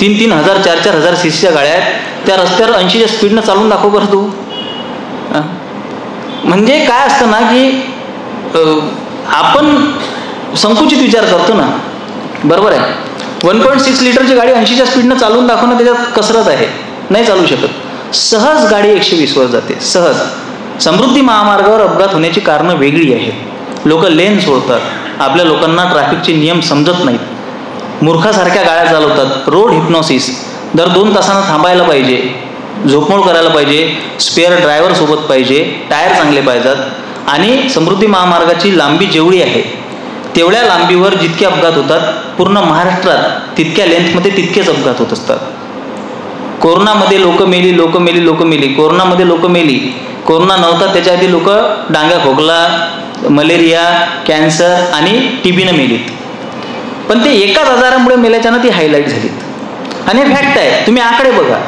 3,000 4,000 cc गाड्या आहेत. त्या रस्त्यावर 80च्या स्पीडनं चालून दाखव बरं तू. म्हणजे काय असतं ना की आपण संकुचित विचार करतो ना, बरोबर आहे. 1.6 लिटरची गाडी 80च्या स्पीडनं चालून दाखवणं त्याच्यात कसरत आहे, नाही चालू शकत. सहज गाडी 120वर जाते, सहज. समृद्धी महामार्गावर अपघात होण्याची कारणं वेगळी आहेत. लोक लेन सोडतात. आपल्या लोकांना ट्रॅफिकचे नियम समजत नाहीत. मूर्खासारख्या गाड्या चालवतात. Road hypnosis. दर 2 तासांना थांबायला पाहिजे, झोपमोड करायला पाहिजे, स्पेअर ड्रायव्हर सोबत पाहिजे, टायर चांगले पाहिजेत. आणि समृद्धी महामार्गाची लांबी जेवढी आहे तेवढ्या लांबीवर जितके अपघात होतात पूर्ण महाराष्ट्रात तितक्या लेंथमध्ये तितकेच अपघात होत असतात. कोरोनामध्ये लोक मेली. कोरोनामध्ये लोक मेली. कोरोना नव्हता त्याच्या आधी लोक डांगा खोकला, मलेरिया, कॅन्सर आणि TBनं मेलीत. पण ते एकाच आजारामुळे मेल्याच्यानं ती हायलाईट झालीत. आणि हे फॅक्ट आहे. तुम्ही आकडे बघा.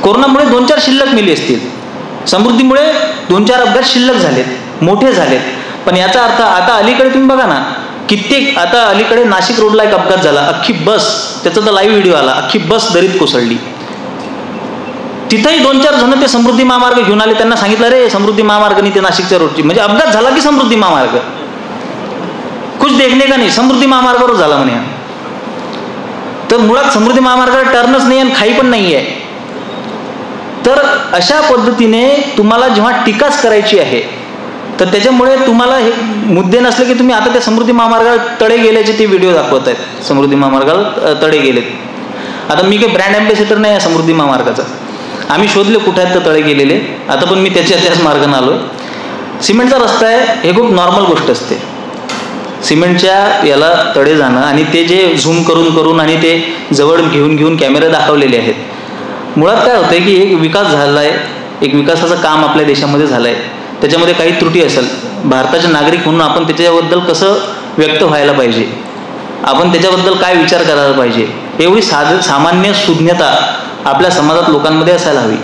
कोरोनामुळे 2-4 शिल्लक मेली असतील. समृद्धीमुळे 2-4 अपघात शिल्लक झालेत, मोठे झालेत. पण याचा अर्थ आता अलीकडे तुम्ही बघा ना, कित्येक, आता अलीकडे नाशिक रोडला एक अपघात झाला. अख्खी बस, त्याचा तर लाईव्ह व्हिडिओ आला, अख्खी बस दरीत कोसळली. तिथंही 2-4 जण ते समृद्धी महामार्ग घेऊन आले. त्यांना सांगितलं रे समृद्धी महामार्ग नाही, ते नाशिकच्या रोडची. म्हणजे अपघात झाला की समृद्धी महामार्ग, कुछ देखणे का नाही, समृद्धी महामार्गावर झाला म्हणे. तर मुळात समृद्धी महामार्गावर टर्नच नाही आणि खाई पण नाही आहे. तर अशा पद्धतीने तुम्हाला जेव्हा टीकाच करायची आहे तर त्याच्यामुळे तुम्हाला हे मुद्दे नसले की तुम्ही आता त्या समृद्धी महामार्गाला तडे गेल्याचे ते व्हिडिओ दाखवत आहेत. समृद्धी महामार्गाला तडे गेलेत. आता मी काही ब्रँड अँबॅसेडर नाही आहे समृद्धी महामार्गाचा. आम्ही शोधले कुठे आहेत तर तळे गेलेले. आता पण मी त्याच मार्गाने आलो. सिमेंटचा रस्ता आहे, हे खूप नॉर्मल गोष्ट असते. सिमेंटच्या याला तडे जाणं आणि ते जे झूम करून आणि ते जवळ घेऊन कॅमेरे दाखवलेले आहेत. मुळात काय होतंय की एक विकास झाला आहे, एक विकासाचं काम आपल्या देशामध्ये झालं आहे. त्याच्यामध्ये काही त्रुटी असेल, भारताचे नागरिक म्हणून आपण त्याच्याबद्दल कसं व्यक्त व्हायला पाहिजे, आपण त्याच्याबद्दल काय विचार करायला पाहिजे, एवढी सामान्य सुज्ञता आपल्या समाजात लोकांमध्ये असायला हवी.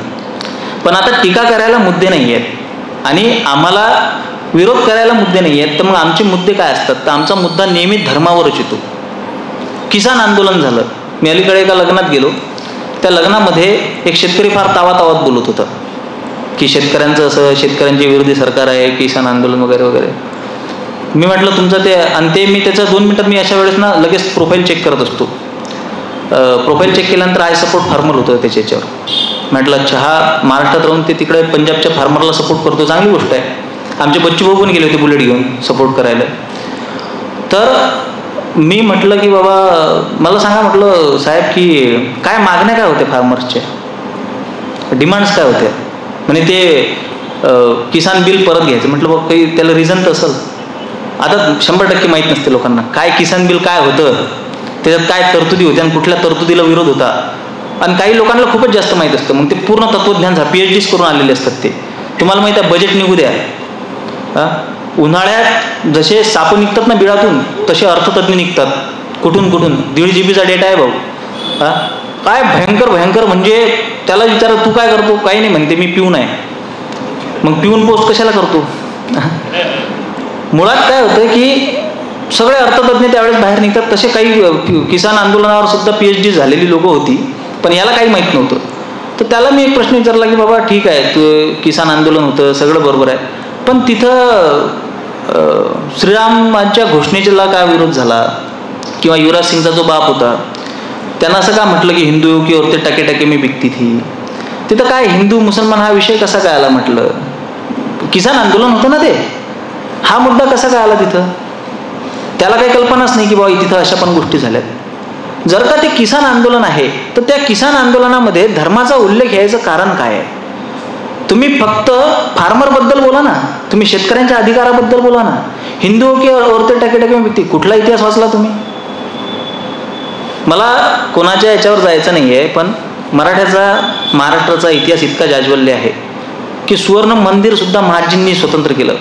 पण आता टीका करायला मुद्दे नाही आहेत आणि आम्हाला विरोध करायला मुद्दे नाही आहेत. तर मग आमचे मुद्दे काय असतात, तर आमचा मुद्दा नेहमी धर्मावरच येतो. किसान आंदोलन झालं. मी अलीकडे एका लग्नात गेलो. त्या लग्नामध्ये एक शेतकरी फार तावातावात बोलत होता की शेतकऱ्यांचं असं, शेतकऱ्यांच्या विरोधी सरकार आहे, किसान आंदोलन वगैरे वगैरे. मी म्हटलं तुमचं ते, आणि ते मी त्याचं 2 मिनिटात मी अशा वेळेस ना लगेच प्रोफाईल चेक करत असतो. प्रोफाईल चेक केल्यानंतर आय सपोर्ट फार्मर होतं त्याच्या याच्यावर. म्हटलं अच्छा, हा महाराष्ट्रात राहून ते तिकडे पंजाबच्या फार्मरला सपोर्ट करतो, चांगली गोष्ट आहे. आमचे बच्चू भाऊ पण गेले होते बुलेट घेऊन सपोर्ट करायला. तर मी म्हटलं की बाबा मला सांगा, म्हटलं साहेब की काय मागण्या काय होत्या फार्मर्सच्या, डिमांड्स काय होत्या. म्हणजे ते किसान बिल परत घ्यायचं. म्हटलं बाबा काही त्याला रिझन तर असेल. आता 100% माहीत नसते लोकांना काय किसान बिल काय होतं, त्याच्यात काय तरतुदी होत्या आणि कुठल्या तरतुदीला विरोध होता. आणि काही लोकांना खूपच जास्त माहीत असतं. मग ते पूर्ण तत्वज्ञान PhDs करून आलेले असतात. ते तुम्हाला माहीत आहे, बजेट निघू द्या, उन्हाळ्यात जसे साप निघतात ना बिळातून, तसे अर्थतज्ञ निघतात कुठून कुठून. 1.5 GB डेटा आहे भाऊ. काय भयंकर भयंकर, म्हणजे त्याला विचारा तू काय करतो, काही नाही म्हणते मी पिऊन आहे. मग पिऊन पोस्ट कशाला करतो. मुळात काय होतं की सगळे अर्थतज्ञ त्यावेळेस बाहेर निघतात. तसे काही किसान आंदोलनावर सुद्धा PhD झालेली लोकं होती, पण याला काही माहीत नव्हतं. तर त्याला मी एक प्रश्न विचारला की बाबा ठीक आहे, तू किसान आंदोलन होतं, सगळं बरोबर आहे, पण तिथं श्रीरामांच्या घोषणेला काय विरोध झाला, किंवा युवराज सिंगचा जो बाप होता त्यांना असं का म्हटलं की हिंदू की औरते टके टके मी बिकती थी. तिथं काय हिंदू मुसलमान हा विषय कसा काय आला. म्हटलं किसान आंदोलन होतं ना ते, हा मुद्दा कसा काय आला तिथं. त्याला काही कल्पनाच नाही की बाबा तिथं अशा पण गोष्टी झाल्यात. जर का ते किसान आंदोलन आहे तर त्या किसान आंदोलनामध्ये धर्माचा उल्लेख यायचं कारण काय आहे. तुम्ही फक्त फार्मरबद्दल बोला ना, तुम्ही शेतकऱ्यांच्या अधिकाराबद्दल बोला ना. हिंदू की औरते टके टके व्यक्ती, कुठला इतिहास वाचला तुम्ही. मला कोणाच्या याच्यावर जायचं नाही आहे, पण महाराष्ट्राचा इतिहास इतका जाज्वल्य आहे की सुवर्ण मंदिर सुद्धा महाराजांनी स्वतंत्र केलं.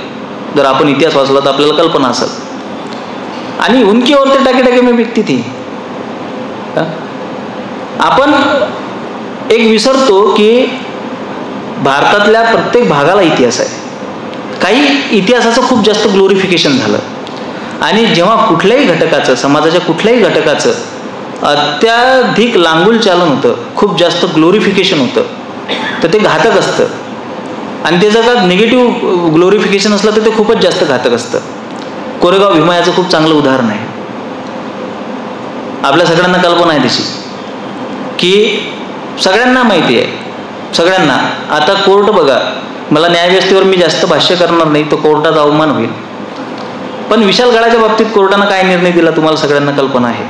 जर आपण इतिहास वाचला तर आपल्याला कल्पना असेल. आणि उनकी औरते टके टके में बिकती थी. आपण एक विसरतो की भारतातल्या प्रत्येक भागाला इतिहास आहे. काही इतिहासाचं खूप जास्त ग्लोरिफिकेशन झालं, आणि जेव्हा कुठल्याही घटकाचं, समाजाच्या कुठल्याही घटकाचं अत्याधिक लांगुल चालन होतं, खूप जास्त ग्लोरिफिकेशन होतं, तर ते घातक असतं. आणि ते जर का निगेटिव्ह ग्लोरिफिकेशन असलं तर ते खूपच जास्त घातक असतं. कोरेगाव भीमा याचं खूप चांगलं उदाहरण आहे. आपल्या सगळ्यांना कल्पना आहे त्याची, की सगळ्यांना माहिती आहे, सगळ्यांना. आता कोर्ट बघा, मला न्यायव्यवस्थेवर मी जास्त भाष्य करणार नाही, तो कोर्टाचा अवमान होईल. पण विशालगडाच्या बाबतीत कोर्टानं काय निर्णय दिला तुम्हाला सगळ्यांना कल्पना आहे,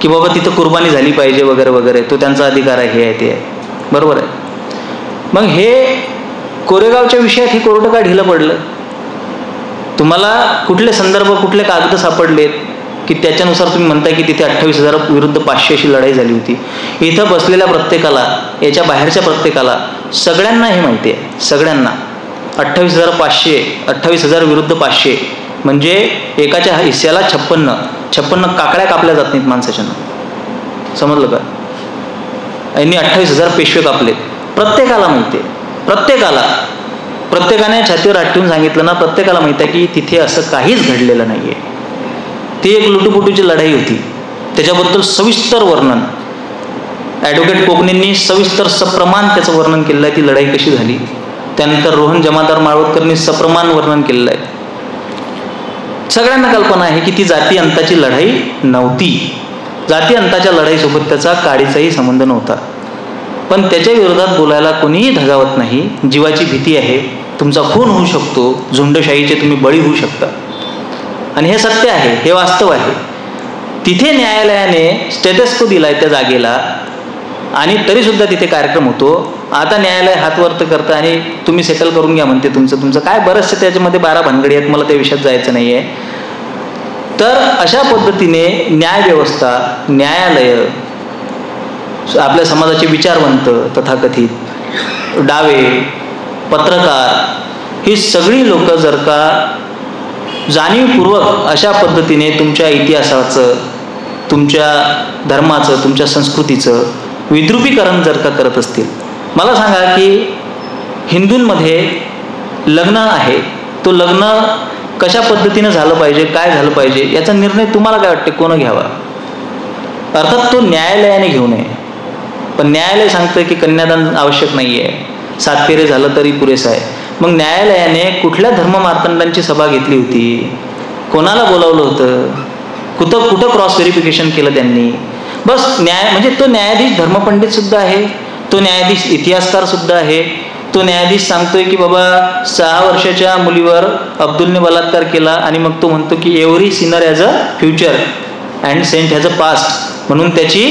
की बाबा तिथं कुर्बानी झाली पाहिजे वगैरे वगैरे, तो त्यांचा अधिकार आहे, हे आहे ते आहे, बरोबर आहे. मग हे कोरेगावच्या विषयात हे कोर्ट काय ढिलं पडलं. तुम्हाला कुठले संदर्भ, कुठले कागद सापडलेत की त्याच्यानुसार तुम्ही म्हणताय की तिथे 28,000 विरुद्ध 500 अशी लढाई झाली होती. इथं बसलेल्या प्रत्येकाला, याच्या बाहेरच्या प्रत्येकाला, सगळ्यांना हे माहिती आहे. सगळ्यांना 28,000 विरुद्ध 500 म्हणजे एकाच्या हिस्स्याला 56 काकड्या कापल्या जात नाहीत माणसाच्या. समजलं का. यांनी 28,000 पेशवे कापले. प्रत्येकाला माहिती आहे, प्रत्येकाने छातीवर हात ठेवून सांगितलं ना, प्रत्येकाला माहिती आहे की तिथे असं काहीच घडलेलं नाही आहे. ती एक लुटूपुटूची लढाई होती. त्याच्याबद्दल सविस्तर वर्णन ॲडव्होकेट कोकणेंनी सविस्तर सप्रमाण त्याचं वर्णन केलेलं आहे, ती लढाई कशी झाली. त्यानंतर रोहन जमादार माळवतकरनी सप्रमाण वर्णन केलेलं आहे. सगळ्यांना कल्पना आहे की ती जाती अंताची लढाई नव्हती. जाती अंताच्या लढाईसोबत त्याचा काडीचाही संबंध नव्हता. पण त्याच्या विरोधात बोलायला कोणीही धगावत नाही. जीवाची भीती आहे, तुमचा खून होऊ शकतो, झुंडशाहीचे तुम्ही बळी होऊ शकता. आणि हे सत्य आहे, हे वास्तव आहे. तिथे न्यायालयाने स्टेटस्को दिलाय त्या जागेला, आणि तरीसुद्धा तिथे कार्यक्रम होतो. आता न्यायालय हात वरत करतं आणि तुम्ही सेटल करून घ्या म्हणते तुमचं काय. बरंचसं त्याच्यामध्ये 12 भानगडी आहेत, मला त्या विषयात जायचं नाही आहे. तर अशा पद्धतीने न्यायव्यवस्था, न्यायालय, आपल्या समाजाचे विचारवंत, तथाकथित डावे, पत्रकार, ही सगळी लोक जर का जाणीवपूर्वक अशा पद्धतीने तुमच्या इतिहासाचं, तुमच्या धर्माचं, तुमच्या संस्कृतीचं विद्रुपीकरण जर का करत असतील. मला सांगा की हिंदूंमध्ये लग्न आहे, तो लग्न कशा पद्धतीने झालं पाहिजे, काय झालं पाहिजे, याचा निर्णय तुम्हाला काय वाटते कोण घ्यावा. अर्थात तो न्यायालयाने घेऊ नये. पण न्यायालय सांगतं की कन्यादान आवश्यक नाही आहे, 7 फेरे झालं तरी पुरेसं आहे. मग न्यायालयाने कुठल्या धर्ममार्तंडांची सभा घेतली होती? कोणाला बोलावलं होतं? कुठं क्रॉस व्हेरिफिकेशन केलं त्यांनी? बस म्हणजे तो न्यायाधीश धर्मपंडित सुद्धा आहे, तो न्यायाधीश इतिहासकार सुद्धा आहे. तो न्यायाधीश सांगतोय की बाबा 6 वर्षाच्या मुलीवर अब्दुलने बलात्कार केला आणि मग तो म्हणतो की every sinner has a future and saint has a past, म्हणून त्याची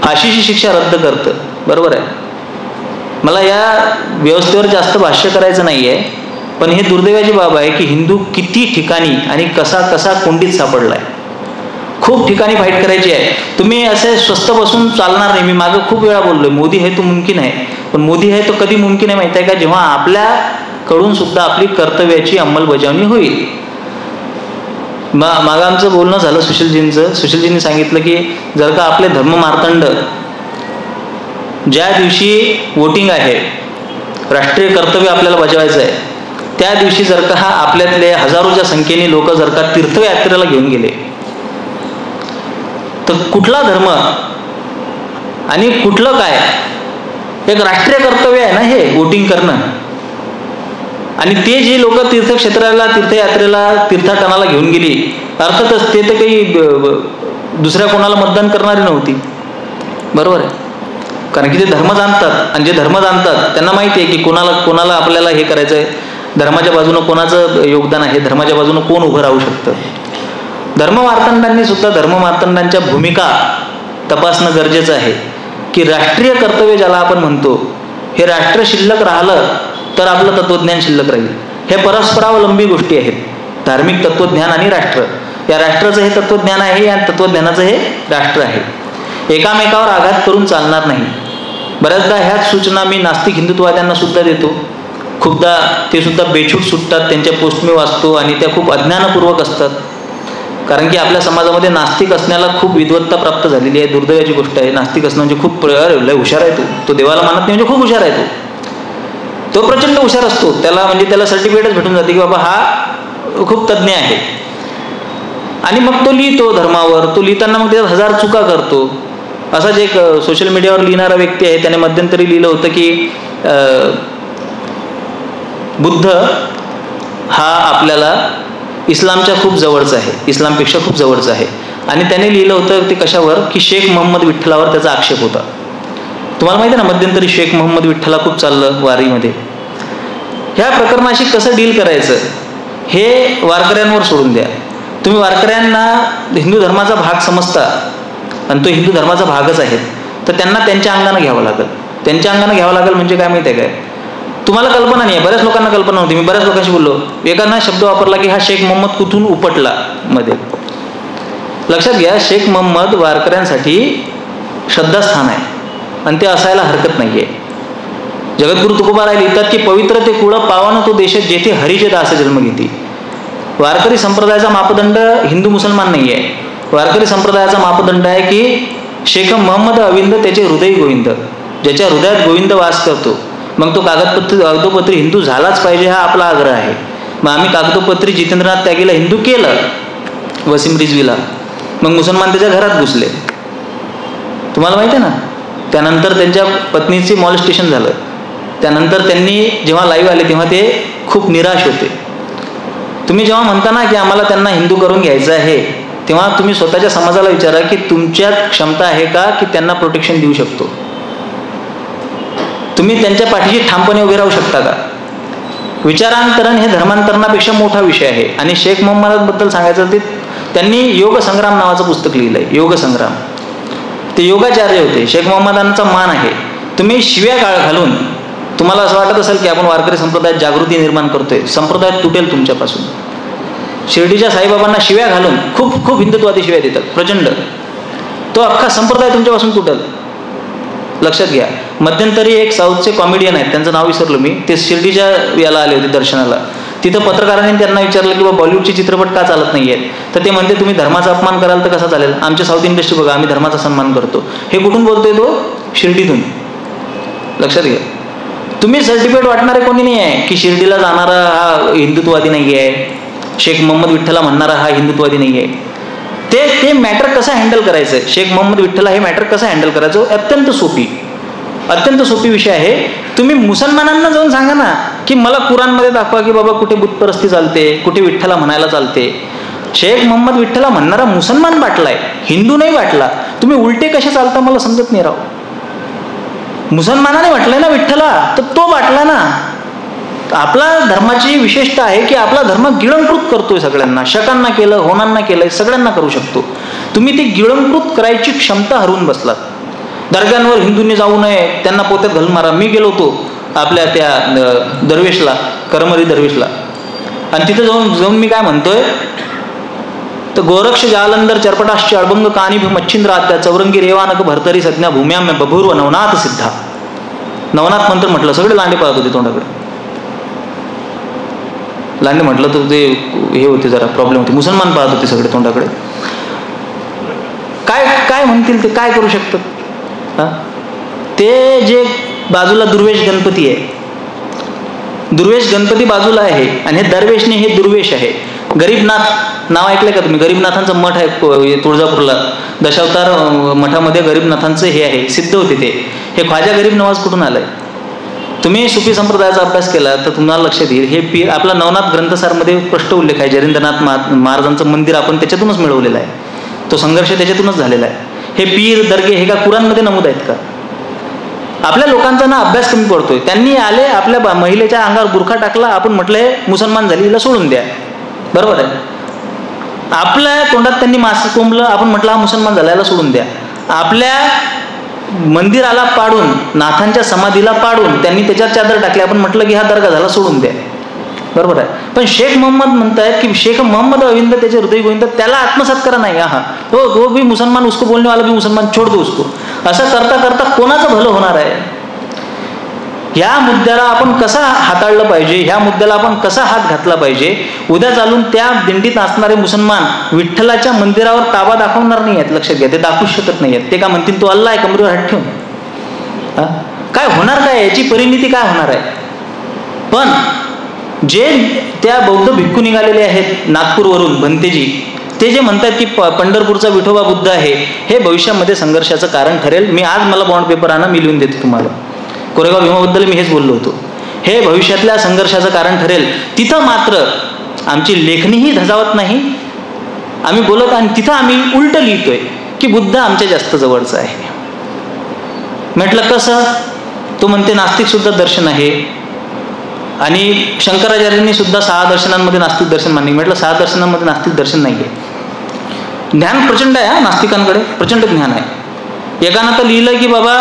फाशीची शिक्षा रद्द करतं. बरोबर आहे. मला या व्यवस्थेवर जास्त भाष्य करायचं नाही आहे, पण हे दुर्दैवाची बाब आहे की हिंदू किती ठिकाणी आणि कसा कोंडीत सापडला आहे. खूप ठिकाणी फाईट करायची आहे. तुम्ही असे स्वस्त बसून चालणार नाही. मी मागं खूप वेळा बोललोय मोदी है तो मुमकिन आहे, पण मोदी है तो कधी मुमकिन आहे माहिती आहे का? जेव्हा आपल्याकडून सुद्धा आपली कर्तव्याची अंमलबजावणी होईल. मागं आमचं बोलणं झालं सुशीलजींचं. सुशीलजींनी सांगितलं की जर का आपले धर्ममार्तंड ज्या दिवशी वोटिंग आहे, राष्ट्रीय कर्तव्य आपल्याला बजावायचं आहे, त्या दिवशी जर का आपल्यातले हजारोच्या संख्येने लोक जर का तीर्थयात्रेला घेऊन गेले, तर कुठला धर्म आणि कुठलं काय, एक राष्ट्रीय कर्तव्य आहे ना हे वोटिंग करणं. आणि ते जे लोक तीर्थक्षेत्राला, तीर्थयात्रेला, तीर्थाटनाला घेऊन गेली, अर्थातच ते तर काही दुसऱ्या कोणाला मतदान करणारी नव्हती. बरोबर आहे. कारण की ते धर्म जाणतात, आणि जे धर्म जाणतात त्यांना माहिती आहे की कोणाला आपल्याला हे करायचं आहे, धर्माच्या बाजूनं कोणाचं योगदान आहे, धर्माच्या बाजूनं कोण उभं राहू शकतं. धर्ममार्तंडांनी सुद्धा धर्ममार्तंडांच्या भूमिका तपासणं गरजेचं आहे की राष्ट्रीय कर्तव्य ज्याला आपण म्हणतो, हे राष्ट्र शिल्लक राहिलं तर आपलं तत्वज्ञान शिल्लक राहील. हे परस्परावलंबी गोष्टी आहेत. धार्मिक तत्वज्ञान आणि राष्ट्र, या राष्ट्राचं हे तत्वज्ञान आहे, या तत्वज्ञानाचं हे राष्ट्र आहे. एकामेकावर आघात करून चालणार नाही. बऱ्याचदा ह्याच सूचना मी नास्तिक हिंदुत्ववाद्यांना सुद्धा देतो. खूपदा ते सुद्धा बेछूट सुटतात. त्यांच्या पोस्ट मी वाचतो आणि त्या खूप अज्ञानपूर्वक असतात. कारण की आपल्या समाजामध्ये नास्तिक असण्याला खूप विद्वत्ता प्राप्त झालेली आहे. दुर्दैवाची गोष्ट आहे. नास्तिक असणं म्हणजे खूप लय हुशार आहे तो देवाला मानत नाही म्हणजे खूप हुशार आहे तो प्रचंड हुशार असतो. त्याला सर्टिफिकेटच भेटून जाते की बाबा हा खूप तज्ज्ञ आहे. आणि मग तो लिहितो धर्मावर. तो लिहिताना मग त्याच्यात 1000 चुका करतो. असाच एक सोशल मीडियावर लिहिणारा व्यक्ती आहे. त्याने मध्यंतरी लिहिलं होतं की बुद्ध हा आपल्याला इस्लामच्या खूप जवळचा आहे, इस्लामपेक्षा खूप जवळचा आहे. आणि त्याने लिहिलं होतं ते कशावर, की शेख मोहम्मद विठ्ठलावर त्याचा आक्षेप होता. तुम्हाला माहिती आहे ना, मध्यंतरी शेख मोहम्मद विठ्ठला खूप चाललं वारीमध्ये. ह्या प्रकरणाशी कसं डील करायचं हे वारकऱ्यांवर सोडून द्या. तुम्ही वारकऱ्यांना हिंदू धर्माचा भाग समजता आणि तो हिंदू धर्माचा भागच आहे, तर त्यांना त्यांच्या अंगानं घ्यावं लागेल. त्यांच्या अंगानं घ्यावं लागेल म्हणजे काय माहिती आहे काय, तुम्हाला कल्पना नाही आहे. बऱ्याच लोकांना कल्पना नव्हती. मी बऱ्याच लोकांशी बोललो. एकानं शब्द वापरला की हा शेख मोहम्मद कुठून उपटला मध्ये. लक्षात घ्या, शेख मोहम्मद वारकऱ्यांसाठी श्रद्धास्थान आहे आणि ते असायला हरकत नाही आहे. जगद्गुरु तुकोबाराय लिहितात की पवित्र ते कुळ पावन तो देश जेथे हरीचे दास जन्म घेती. वारकरी संप्रदायाचा मापदंड हिंदू मुसलमान नाही आहे. वारकरी संप्रदायाचा मापदंड आहे की शेख मोहम्मद अविंद त्याचे हृदय गोविंद, ज्याच्या हृदयात गोविंद वास करतो. मग तो कागदोपत्री हिंदू झालाच पाहिजे हा आपला आग्रह आहे. मग आम्ही कागदोपत्री जितेंद्रनाथ त्यागीला हिंदू केलं, वसीम रिजवीला. मग मुसलमान त्याच्या घरात घुसले. तुम्हाला माहिती आहे ना, त्यानंतर त्यांच्या पत्नीचे मॉलेस्टेशन झालं. त्यानंतर त्यांनी जेव्हा लाईव्ह आले तेव्हा ते खूप निराश होते. तुम्ही जेव्हा म्हणता ना की आम्हाला त्यांना हिंदू करून घ्यायचं आहे, तेव्हा तुम्ही स्वतःच्या समाजाला विचारा की तुमच्यात क्षमता आहे का की त्यांना प्रोटेक्शन देऊ शकतो. तुम्ही त्यांच्या पाठीशी ठामपणे उभे राहू शकता का. विचारांतरण हे धर्मांतरणापेक्षा मोठा विषय आहे. आणि शेख मोहम्मदबद्दल सांगायचं ते त्यांनी योग संग्राम नावाचं पुस्तक लिहिलंय. योग संग्राम. ते योगाचार्य होते. शेख मोहम्मदांचा मान आहे. तुम्ही शिव्या घालून तुम्हाला असं वाटत असेल की आपण वारकरी संप्रदायात जागृती निर्माण करतोय, संप्रदाय तुटेल तुमच्यापासून. शिर्डीच्या साईबाबांना शिव्या घालून खूप खूप हिंदुत्वादी शिव्या देतात प्रचंड, तो अख्खा संप्रदाय तुमच्यापासून तुटेल. लक्षात घ्या. मध्यंतरी एक साऊथचे कॉमेडियन आहेत, त्यांचं नाव विसरलो मी, ते शिर्डीच्या याला आले होते दर्शनाला. तिथं पत्रकारांनी त्यांना विचारलं की बाबा बॉलिवूडचे चित्रपट का चालत नाही आहेत. तर ते म्हणते तुम्ही धर्माचा अपमान कराल तर कसा चालेल, आमच्या साऊथ इंडस्ट्री बघा, आम्ही धर्माचा सन्मान करतो. हे कुठून बोलतोय तो, शिर्डीतून. लक्षात घ्या. तुम्ही सर्टिफिकेट वाटणारे कोणी नाही आहे की शिर्डीला जाणारा हा हिंदुत्ववादी नाही आहे, शेख मोहम्मद विठ्ठला म्हणणारा हा हिंदुत्ववादी नाही आहे. ते मॅटर कसं हँडल करायचं, शेख मोहम्मद विठ्ठला हे मॅटर कसं हँडल करायचं, अत्यंत सोपी, अत्यंत सोपी विषय आहे. तुम्ही मुसलमानांना जाऊन सांगा ना की मला कुराणमध्ये दाखवा की बाबा कुठे बुतपरस्ती चालते, कुठे विठ्ठला म्हणायला चालते. शेख मोहम्मद विठ्ठला म्हणणारा मुसलमान बाटलाय, हिंदू नाही बाटला. तुम्ही उलटे कसे चालता मला समजत नाही राव. मुसलमानाने म्हटलंय ना विठ्ठला, तर तो बाटला ना. आपला धर्माची विशेषता आहे की आपला धर्म गिळंकृत करतोय सगळ्यांना. शकांना केलं, होणांना केलंय, सगळ्यांना करू शकतो. तुम्ही ती गिळंकृत करायची क्षमता हरवून बसलात. दर्ग्यांवर हिंदूंनी जाऊ नये, त्यांना पोत्यात घालून मारा. मी गेलो होतो आपल्या त्या दरवेशला, करमरी दरवेशला, आणि तिथे जाऊन मी काय म्हणतोय, तर गोरक्ष जालंदर चरपटाश्च अडबंग कानी मच्छिंद्र आत्या चौरंगी रेवानक भरतरी सज्ञा भूम्या में बभूर्व नवनाथ सिद्धा. नवनाथ मंत्र म्हटलं, सगळे लांडे पाहत होते तोंडाकडे. लांडे म्हटलं तर ते हे होते, जरा प्रॉब्लेम होते. मुसलमान पाहत होते सगळे तोंडाकडे. काय काय म्हणतील ते, काय करू शकतात. ते जे बाजूला दुर्वेश गणपती आहे, दुर्वेश गणपती बाजूला आहे, आणि हे दरवेशने हे दुर्वेश आहे. गरीबनाथ नाव ऐकलंय का तुम्ही? गरीबनाथांचं मठ आहे तुळजापूरला. दशावतार मठामध्ये गरीबनाथांचं हे आहे, सिद्ध होते ते. हे ख्वाजा गरीब नवाज कुठून आलंय? तुम्ही सुफी संप्रदायाचा अभ्यास केला तर तुम्हाला लक्षात येईल. हे पीर आपला नवनाथ ग्रंथसारमध्ये स्पष्ट उल्लेख आहे. जयेंद्रनाथ महाराजांचं मंदिर आपण त्याच्यातूनच मिळवलेलं आहे. तो संघर्ष त्याच्यातूनच झालेला आहे. हे पीर दर्गे हे का कुराणमध्ये नमूद आहेत का? आपल्या लोकांचा ना अभ्यास कमी पडतोय. त्यांनी आले, आपल्या महिलेच्या अंगावर बुरखा टाकला, आपण म्हटलं हे मुसलमान झाली, हिला सोडून द्या. बरोबर आहे. आपल्या तोंडात त्यांनी मासे कोंबलं, आपण म्हटलं हा मुसलमान झाला, याला सोडून द्या. आपल्या मंदिराला पाडून, नाथांच्या समाधीला पाडून त्यांनी त्याच्यात चादर टाकली, आपण म्हटलं की हा दर्गा झाला, सोडून द्या. बरोबर आहे. पण शेख मोहम्मद म्हणतायत की शेख मोहम्मद अविंद त्याचे हृदय गोविंद, त्याला आत्मसात करा नाही. हा हो भी मुसलमान, उसको बोलने वाला भी मुसलमान, छोड़ दो उसको. असं करता करता कोणाचं भलं होणार आहे? ह्या मुद्द्याला आपण कसं हाताळलं पाहिजे, ह्या मुद्द्याला आपण कसा हात घातला पाहिजे. उद्या चालून त्या दिंडीत असणारे मुसलमान विठ्ठलाच्या मंदिरावर ताबा दाखवणार नाही आहेत. लक्षात घ्या, ते दाखवूच शकत नाही आहेत. ते का म्हणतील तो अल्लाह आहे, कमरेवर हात ठेवून. काय होणार, काय याची परिणिती काय होणार आहे? पण जे त्या बौद्ध भिक्खू निघालेले आहेत नागपूरवरून, भंतेजी, ते जे म्हणतात की पंढरपूरचा विठोबा बुद्ध आहे, हे भविष्यामध्ये संघर्षाचं कारण ठरेल. मी आज मला बॉन्ड पेपर आणा, मी लिहून देतो तुम्हाला. कोरेगाव भीमाबद्दल मी हेच बोललो होतो. हे भविष्यातल्या संघर्षाचं कारण ठरेल. तिथं मात्र आमची लेखणीही धजावत नाही. आम्ही बोलत, आणि तिथं आम्ही उलट लिहितोय की बुद्ध आमच्या जास्त जवळचा आहे. म्हटलं कसं? तो म्हणते नास्तिक सुद्धा दर्शन आहे, आणि शंकराचार्यांनी सुद्धा 6 दर्शनांमध्ये नास्तिक दर्शन मानले. म्हटलं 6 दर्शनांमध्ये नास्तिक दर्शन नाही आहे. ज्ञान प्रचंड आहे, नास्तिकांकडे प्रचंड ज्ञान आहे. एकानं तर लिहिलं की बाबा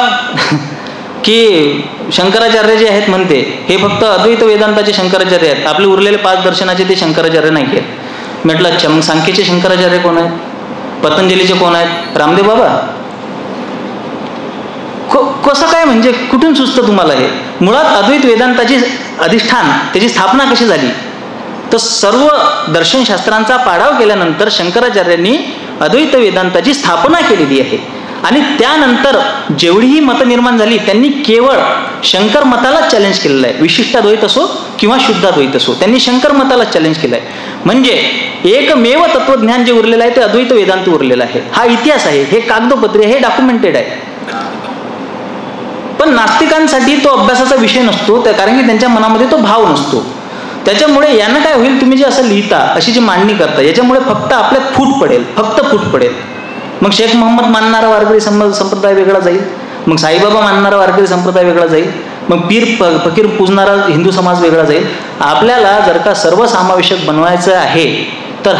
की शंकराचार्य जे आहेत म्हणते हे फक्त अद्वैत वेदांताचे शंकराचार्य आहेत, आपले उरलेले 5 दर्शनाचे ते शंकराचार्य नाही आहेत. म्हटलं अच्छा, मग सांख्याचे शंकराचार्य कोण आहेत? पतंजलीचे कोण आहेत? रामदेव बाबा. कसं काय, म्हणजे कुठून सुचतं तुम्हाला हे? मुळात अद्वैत वेदांताची अधिष्ठान, त्याची स्थापना कशी झाली? तर सर्व दर्शनशास्त्रांचा पाडाव केल्यानंतर शंकराचार्यांनी अद्वैत वेदांताची स्थापना केलेली आहे. आणि त्यानंतर जेवढीही मतं निर्माण झाली त्यांनी केवळ शंकर मताला चॅलेंज केलेलं आहे. विशिष्टाद्वैत असो किंवा शुद्धाद्वैत असो, त्यांनी शंकर मताला चॅलेंज केलं आहे. म्हणजे एकमेव तत्वज्ञान जे उरलेलं आहे ते अद्वैत वेदांत उरलेलं आहे. हा इतिहास आहे, हे कागदोपत्री, हे डॉक्युमेंटेड आहे. पण नास्तिकांसाठी तो अभ्यासाचा विषय नसतो, कारण की त्यांच्या मनामध्ये तो भाव नसतो. त्याच्यामुळे यानं काय होईल, तुम्ही जे असं लिहिता, अशी जी मांडणी करता, याच्यामुळे फक्त आपल्यात फूट पडेल, फक्त फूट पडेल. मग शेख मोहम्मद मानणारा वारकरी संप्रदाय वेगळा जाईल, मग साईबाबा मानणारा वारकरी संप्रदाय वेगळा जाईल, मग पीर फकीर पूजणारा हिंदू समाज वेगळा जाईल. आपल्याला जर का सर्वसमावेशक बनवायचं आहे तर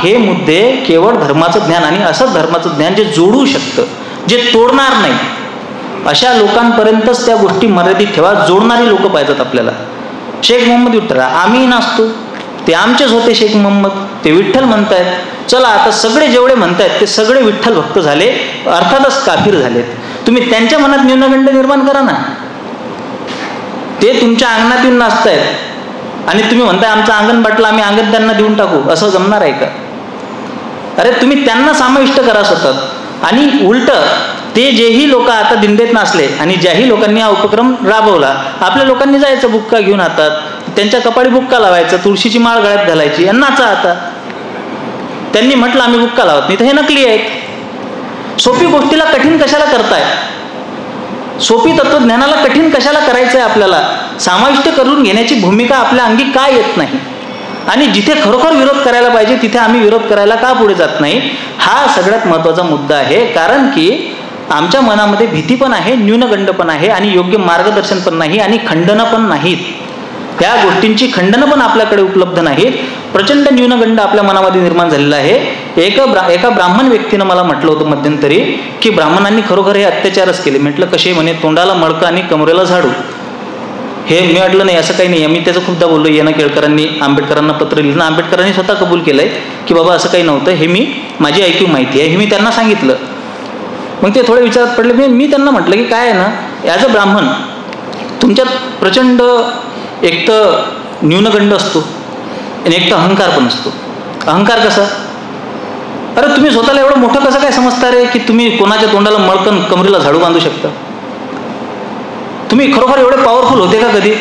हे मुद्दे केवळ धर्माचं ज्ञान, आणि असं धर्माचं ज्ञान जे जोडू शकतं, जे तोडणार नाही, अशा लोकांपर्यंतच त्या गोष्टी मर्यादित ठेवा. जोडणारी लोक पाहिजेत आपल्याला. शेख मोहम्मद विठ्ठल, आम्ही नसतो, ते आमचेच होते शेख मोहम्मद, ते विठ्ठल म्हणतायत. चला आता सगळे जेवढे म्हणतायत ते सगळे विठ्ठल भक्त झाले, अर्थातच काफिर झालेत. तुम्ही त्यांच्या मनात न्यूनगंड निर्माण करा ना. ते तुमच्या अंगणात येऊन नाचतायत आणि तुम्ही म्हणताय आमचं अंगण बाटलं, आम्ही अंगण त्यांना देऊन टाकू, असं जमणार आहे का? अरे तुम्ही त्यांना समाविष्ट करा स्वतः. आणि उलट ते जेही लोक आता दिंडीत नाचले आणि ज्याही लोकांनी हा उपक्रम राबवला, आपल्या लोकांनी जायचं बुक्का घेऊन हातात, त्यांच्या कपाळी बुक्का लावायचा, तुळशीची माळ गळ्यात घालायची आणि नाचा. आता त्यांनी म्हटलं आम्ही बुक्का लावत नाही, तर हे नकली आहेत. सोपी गोष्टीला कठीण कशाला करताय? सोपी तत्वज्ञानाला कठीण कशाला करायचं आहे? आपल्याला समाविष्ट करून घेण्याची भूमिका आपल्या अंगी का येत नाही? आणि जिथे खरोखर विरोध करायला पाहिजे तिथे आम्ही विरोध करायला का पुढे जात नाही? हा सगळ्यात महत्त्वाचा मुद्दा आहे. कारण की आमच्या मनामध्ये भीती पण आहे, न्यूनगंड पण आहे, आणि योग्य मार्गदर्शन पण नाही, आणि खंडनं पण नाहीत. त्या गोष्टींची खंडनं पण आपल्याकडे उपलब्ध नाहीत. प्रचंड न्यूनगंड आपल्या मनामध्ये निर्माण झालेला आहे. एका ब्राह्मण व्यक्तीनं मला म्हटलं होतं मध्यंतरी की ब्राह्मणांनी खरोखर हे अत्याचारच केले. म्हटलं कसे? म्हणे तोंडाला मळकं आणि कमरेला झाडू. हे मी म्हटलं नाही, असं काही नाही. मी त्याचं खूपदा बोललो. येणं केळकरांनी आंबेडकरांना पत्र लिहिलं, आंबेडकरांनी स्वतः कबूल केलंय की बाबा असं काही नव्हतं, हे माझी ऐकीव माहिती आहे, हे मी त्यांना सांगितलं. मग ते थोडे विचारात पडले. मी त्यांना म्हटलं की काय आहे ना, ॲज अ ब्राह्मण तुमच्यात प्रचंड एक तर न्यूनगंड असतो आणि एक तर अहंकार पण असतो. अहंकार कसा? अरे तुम्ही स्वतःला एवढं मोठं कसं काय समजता रे की तुम्ही कोणाच्या तोंडाला मळकन कमरेला झाडू बांधू शकता? तुम्ही खरोखर एवढे पॉवरफुल होते का कधी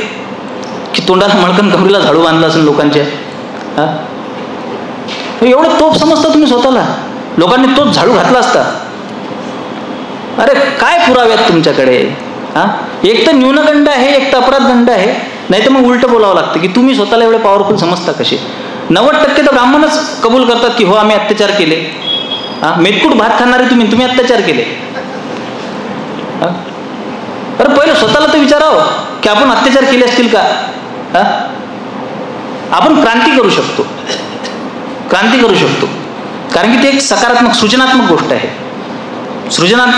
की तोंडाला मळकन कमरेला झाडू बांधला असेल लोकांच्या? एवढं तोप समजता तुम्ही स्वतःला? लोकांनी तोच झाडू घातला असता. अरे काय पुरावे आहेत तुमच्याकडे? एक तर न्यूनगंड आहे, एक तर अपराधगंड आहे. नाही तर मग उलटं बोलावं लागतं की तुम्ही स्वतःला एवढे पॉवरफुल समजता कसे? 90% तर ब्राह्मणच कबूल करतात की हो आम्ही अत्याचार केले. मेतकूट भात खाणारे तुम्ही अत्याचार केले. अरे पहिलं स्वतःला तर विचारावं की आपण अत्याचार केले असतील का? आपण क्रांती करू शकतो, कारण की ती एक सकारात्मक सृजनात्मक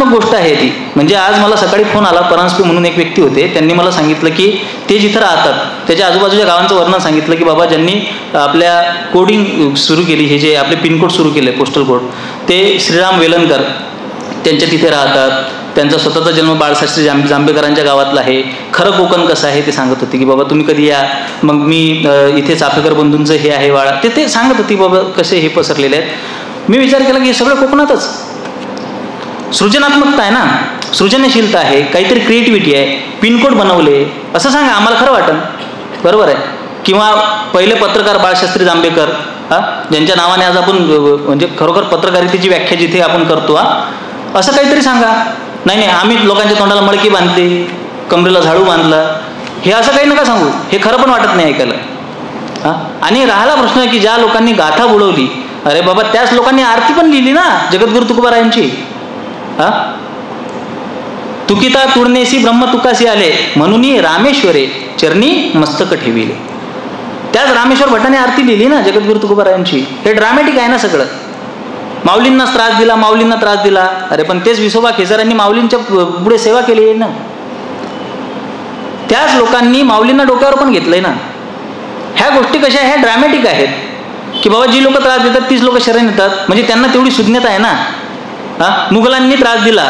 गोष्ट आहे. ती म्हणजे आज मला सकाळी फोन आला. परांजपे म्हणून एक व्यक्ती होते, त्यांनी मला सांगितलं की ते जिथं राहतात त्याच्या आजूबाजूच्या गावांचं वर्णन सांगितलं की बाबा ज्यांनी आपल्या कोडिंग सुरू केली, हे जे आपले पिनकोड सुरू केले पोस्टल कोड, ते श्रीराम वेलणकर त्यांच्या तिथे राहतात. त्यांचा स्वतःचा जन्म बाळशास्त्री जांभेकरांच्या गावातला आहे. खरं कोकण कसं आहे ते सांगत होते की बाबा तुम्ही कधी या, मग मी इथे चाफेकर बंधूंचं हे आहे वाळा, ते सांगत होती बाबा कसे हे पसरलेले आहेत. मी विचार केला की हे सगळं कोकणातच. सृजनात्मकता आहे ना, सृजनशीलता आहे, काहीतरी क्रिएटिव्हिटी आहे. पिनकोड बनवले असं सांगा, आम्हाला खरं वाटन. बरोबर आहे. किंवा पहिले पत्रकार बाळशास्त्री जांभेकर, ज्यांच्या नावाने आज आपण म्हणजे खरोखर पत्रकारितेची व्याख्या जिथे आपण करतो, असं काहीतरी सांगा. नाही आम्ही लोकांच्या तोंडाला मळकी बांधली, कमरेला झाडू बांधला, हे असं काही नका सांगू. हे खरं पण वाटत नाही ऐकायला. आणि राहिला प्रश्न की ज्या लोकांनी गाथा बुडवली, अरे बाबा त्याच लोकांनी आरती पण लिहिली ना जगद्गुरु तुकोबारायांची. तुकिता तुडनेसी ब्रह्म तुकासी आले, म्हणून रामेश्वरे चरणी मस्तक ठेविले. त्याच रामेश्वर भट्टाने आरती लिहिली ना जगद्गुरु तुकोबारायांची. हे ड्रामॅटिक आहे ना सगळं. माऊलींना त्रास दिला, अरे पण तेच विसोबा खेचरांनी माऊलींच्या पुढे सेवा केली आहे ना. त्याच लोकांनी माऊलींना डोक्यावर पण घेतलंय ना. ह्या गोष्टी कशा ह्या ड्रामॅटिक आहेत की बाबा जी लोक त्रास देतात तीच लोक शरण येतात, म्हणजे त्यांना तेवढी सुज्ञता आहे ना. मुघलांनी त्रास दिला,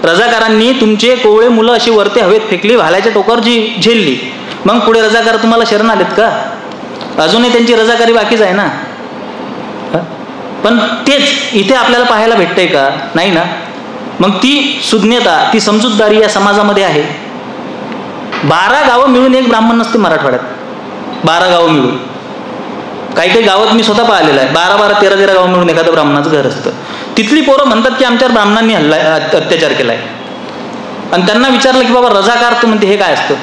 रजाकारांनी तुमचे कोवळे मुलं अशी वरते हवेत फेकली, भाल्याच्या टोकावर जी झेलली, मग पुढे रजाकार तुम्हाला शरण आलेत का? अजूनही त्यांची रजाकारी बाकीच आहे ना. पण तेच इथे आपल्याला पाहायला भेटतंय का? नाही ना. मग ती सुज्ञता, ती समजूतदारी या समाजामध्ये आहे. 12 गावं मिळून एक ब्राह्मण नसते मराठवाड्यात. 12 गावं मिळून. काही गावात मी स्वतः पाहिलेलं आहे. 12-12, 13-13 गावं मिळून एखादं ब्राह्मणाचं घर असतं. तिथली पोरं म्हणतात की आमच्यावर ब्राह्मणांनी अत्याचार केलाय. आणि त्यांना विचारलं की बाबा रजाकार तू म्हणते हे काय असतं?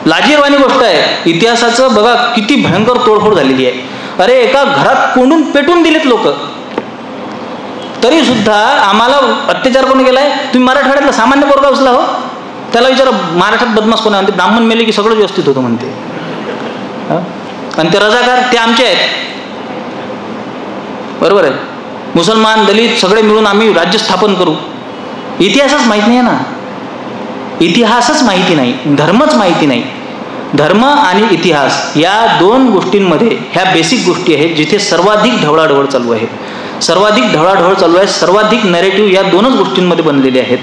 लाजीरवाणी गोष्ट आहे. इतिहासाचं बघा किती भयंकर तोडफोड झालेली आहे. अरे एका घरात कोंडून पेटून दिलेत लोक, तरी सुद्धा आम्हाला अत्याचार कोणी केलाय? तुम्ही मराठवाड्यातला सामान्य पोरगा उचला हो, त्याला विचारा महाराष्ट्रात बदमाश कोण आहे म्हणते. ब्राह्मण मेले की सगळं व्यवस्थित होतं म्हणते. आणि ते रजाकार ते आमचे आहेत. बरोबर आहे. मुसलमान दलित सगळे मिळून आम्ही राज्य स्थापन करू. इतिहासच माहित नाही ना. इतिहासच माहिती नाही, धर्मच माहिती नाही. धर्म आणि इतिहास या 2 गोष्टींमध्ये ह्या बेसिक गोष्टी आहेत जिथे सर्वाधिक ढवळाढवळ चालू आहे. सर्वाधिक नॅरेटिव्ह या 2च गोष्टींमध्ये बनलेले आहेत.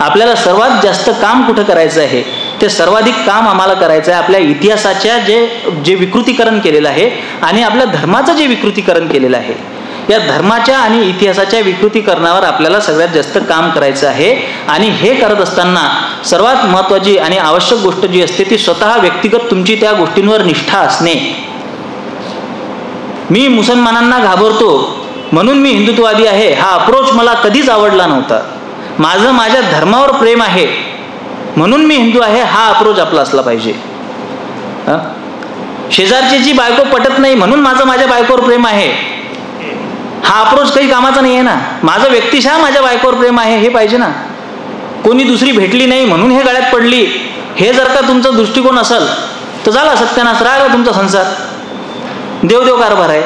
आपल्याला सर्वात जास्त काम कुठं करायचं आहे? ते सर्वाधिक काम आम्हाला करायचं आहे आपल्या इतिहासाच्या जे विकृतीकरण केलेलं आहे आणि आपल्या धर्माचं जे विकृतीकरण केलेलं आहे. या धर्माच्या आणि इतिहासाच्या विकृतीकरणावर आपल्याला सगळ्यात जास्त काम करायचं आहे. आणि हे करत असताना सर्वात महत्त्वाची आणि आवश्यक गोष्ट जी असते ती स्वतः व्यक्तिगत तुमची त्या गोष्टींवर निष्ठा असणे. मी मुसलमानांना घाबरतो म्हणून मी हिंदुत्ववादी आहे हा अप्रोच मला कधीच आवडला नव्हता. माझं माझ्या धर्मावर प्रेम आहे म्हणून मी हिंदू आहे, हा अप्रोच आपला असला पाहिजे. शेजारची बायको पटत नाही म्हणून माझं माझ्या बायकोवर प्रेम आहे, हा अप्रोच काही कामाचा नाही आहे ना. माझं व्यक्तिशः माझ्या बायकोवर प्रेम आहे हे पाहिजे ना. कोणी दुसरी भेटली नाही म्हणून हे गळ्यात पडली, हे जर का तुमचा दृष्टिकोन असेल तर झाला सत्यानाश, राहिला तुमचा संसार, देवदेव कारभार आहे.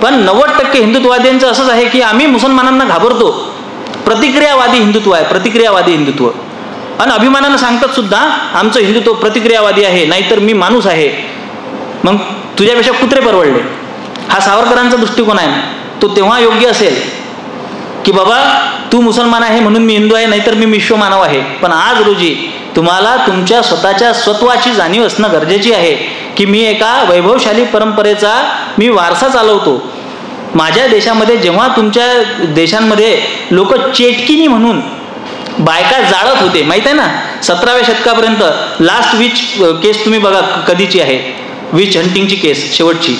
पण 90% हिंदुत्ववाद्यांचं असंच आहे की आम्ही मुसलमानांना घाबरतो. प्रतिक्रियावादी हिंदुत्व आहे, प्रतिक्रियावादी हिंदुत्व. आणि अभिमानानं सांगतात सुद्धा आमचं हिंदुत्व प्रतिक्रियावादी आहे, नाहीतर मी माणूस आहे. मग तुझ्यापेक्षा कुत्रे परवडले, हा सावरकरांचा दृष्टिकोन आहे. तो तेव्हा योग्य असेल की बाबा तू मुसलमान आहे म्हणून मी हिंदू आहे, नाहीतर मी विश्वमानव आहे. पण आज रोजी तुम्हाला तुमच्या स्वतःच्या स्वत्वाची जाणीव असणं गरजेची आहे की मी एका वैभवशाली परंपरेचा मी वारसा चालवतो. माझ्या देशामध्ये जेव्हा तुमच्या देशांमध्ये लोक चेटकिनी म्हणून बायका जाळत होते, माहित आहे ना, 17व्या शतकापर्यंत लास्ट विच केस तुम्ही बघा कधीची आहे, विच हंटिंगची केस शेवटची.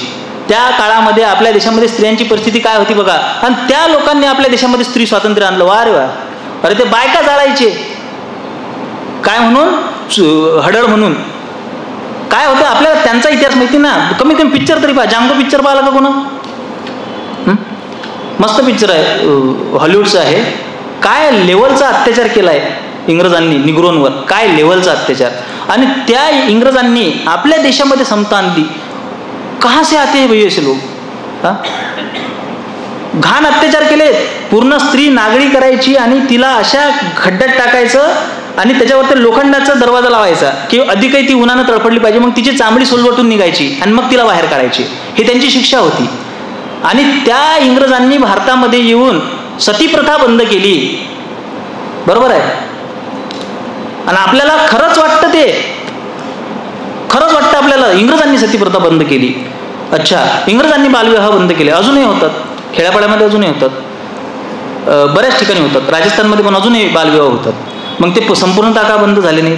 त्या काळामध्ये आपल्या देशामध्ये स्त्रियांची परिस्थिती काय होती बघा. आणि त्या लोकांनी आपल्या देशामध्ये स्त्री स्वातंत्र्य आणलं. वा रे वा. अरे ते बायका जाळायचे काय म्हणून, हडळ म्हणून. काय होतं आपल्याला त्यांचा इतिहास माहिती ना. कमीत कमी पिक्चर तरी पहा, जांगो पिक्चर पाहिला का कोणा? मस्त पिक्चर आहे, हॉलिवूडचा आहे. काय लेवलचा अत्याचार केलाय इंग्रजांनी निग्रोंवर, काय लेवलचा अत्याचार. आणि त्या इंग्रजांनी आपल्या देशामध्ये समता आणली. कहाँ से आते हैं भाई ऐसे लोग? घाण अत्याचार केले. पूर्ण स्त्री नागरी करायची आणि तिला अशा खड्ड्यात टाकायचं आणि त्याच्यावर ते लोखंडाचा दरवाजा लावायचा की अधिकही ती उन्हानं तळफडली पाहिजे, मग तिची चांबडी सोलवटून निघायची आणि मग तिला बाहेर काढायची. ही त्यांची शिक्षा होती. आणि त्या इंग्रजांनी भारतामध्ये येऊन सतीप्रथा बंद केली. बरोबर आहे. आणि आपल्याला खरंच वाटतं, ते खरंच वाटतं आपल्याला इंग्रजांनी सतीप्रथा बंद केली. अच्छा, इंग्रजांनी बालविवाह बंद केले. अजूनही होतात, खेड्यापाड्यामध्ये अजूनही होतात, बऱ्याच ठिकाणी होतात. राजस्थानमध्ये पण अजूनही बालविवाह होतात. मग ते संपूर्णतः का बंद झाले नाही?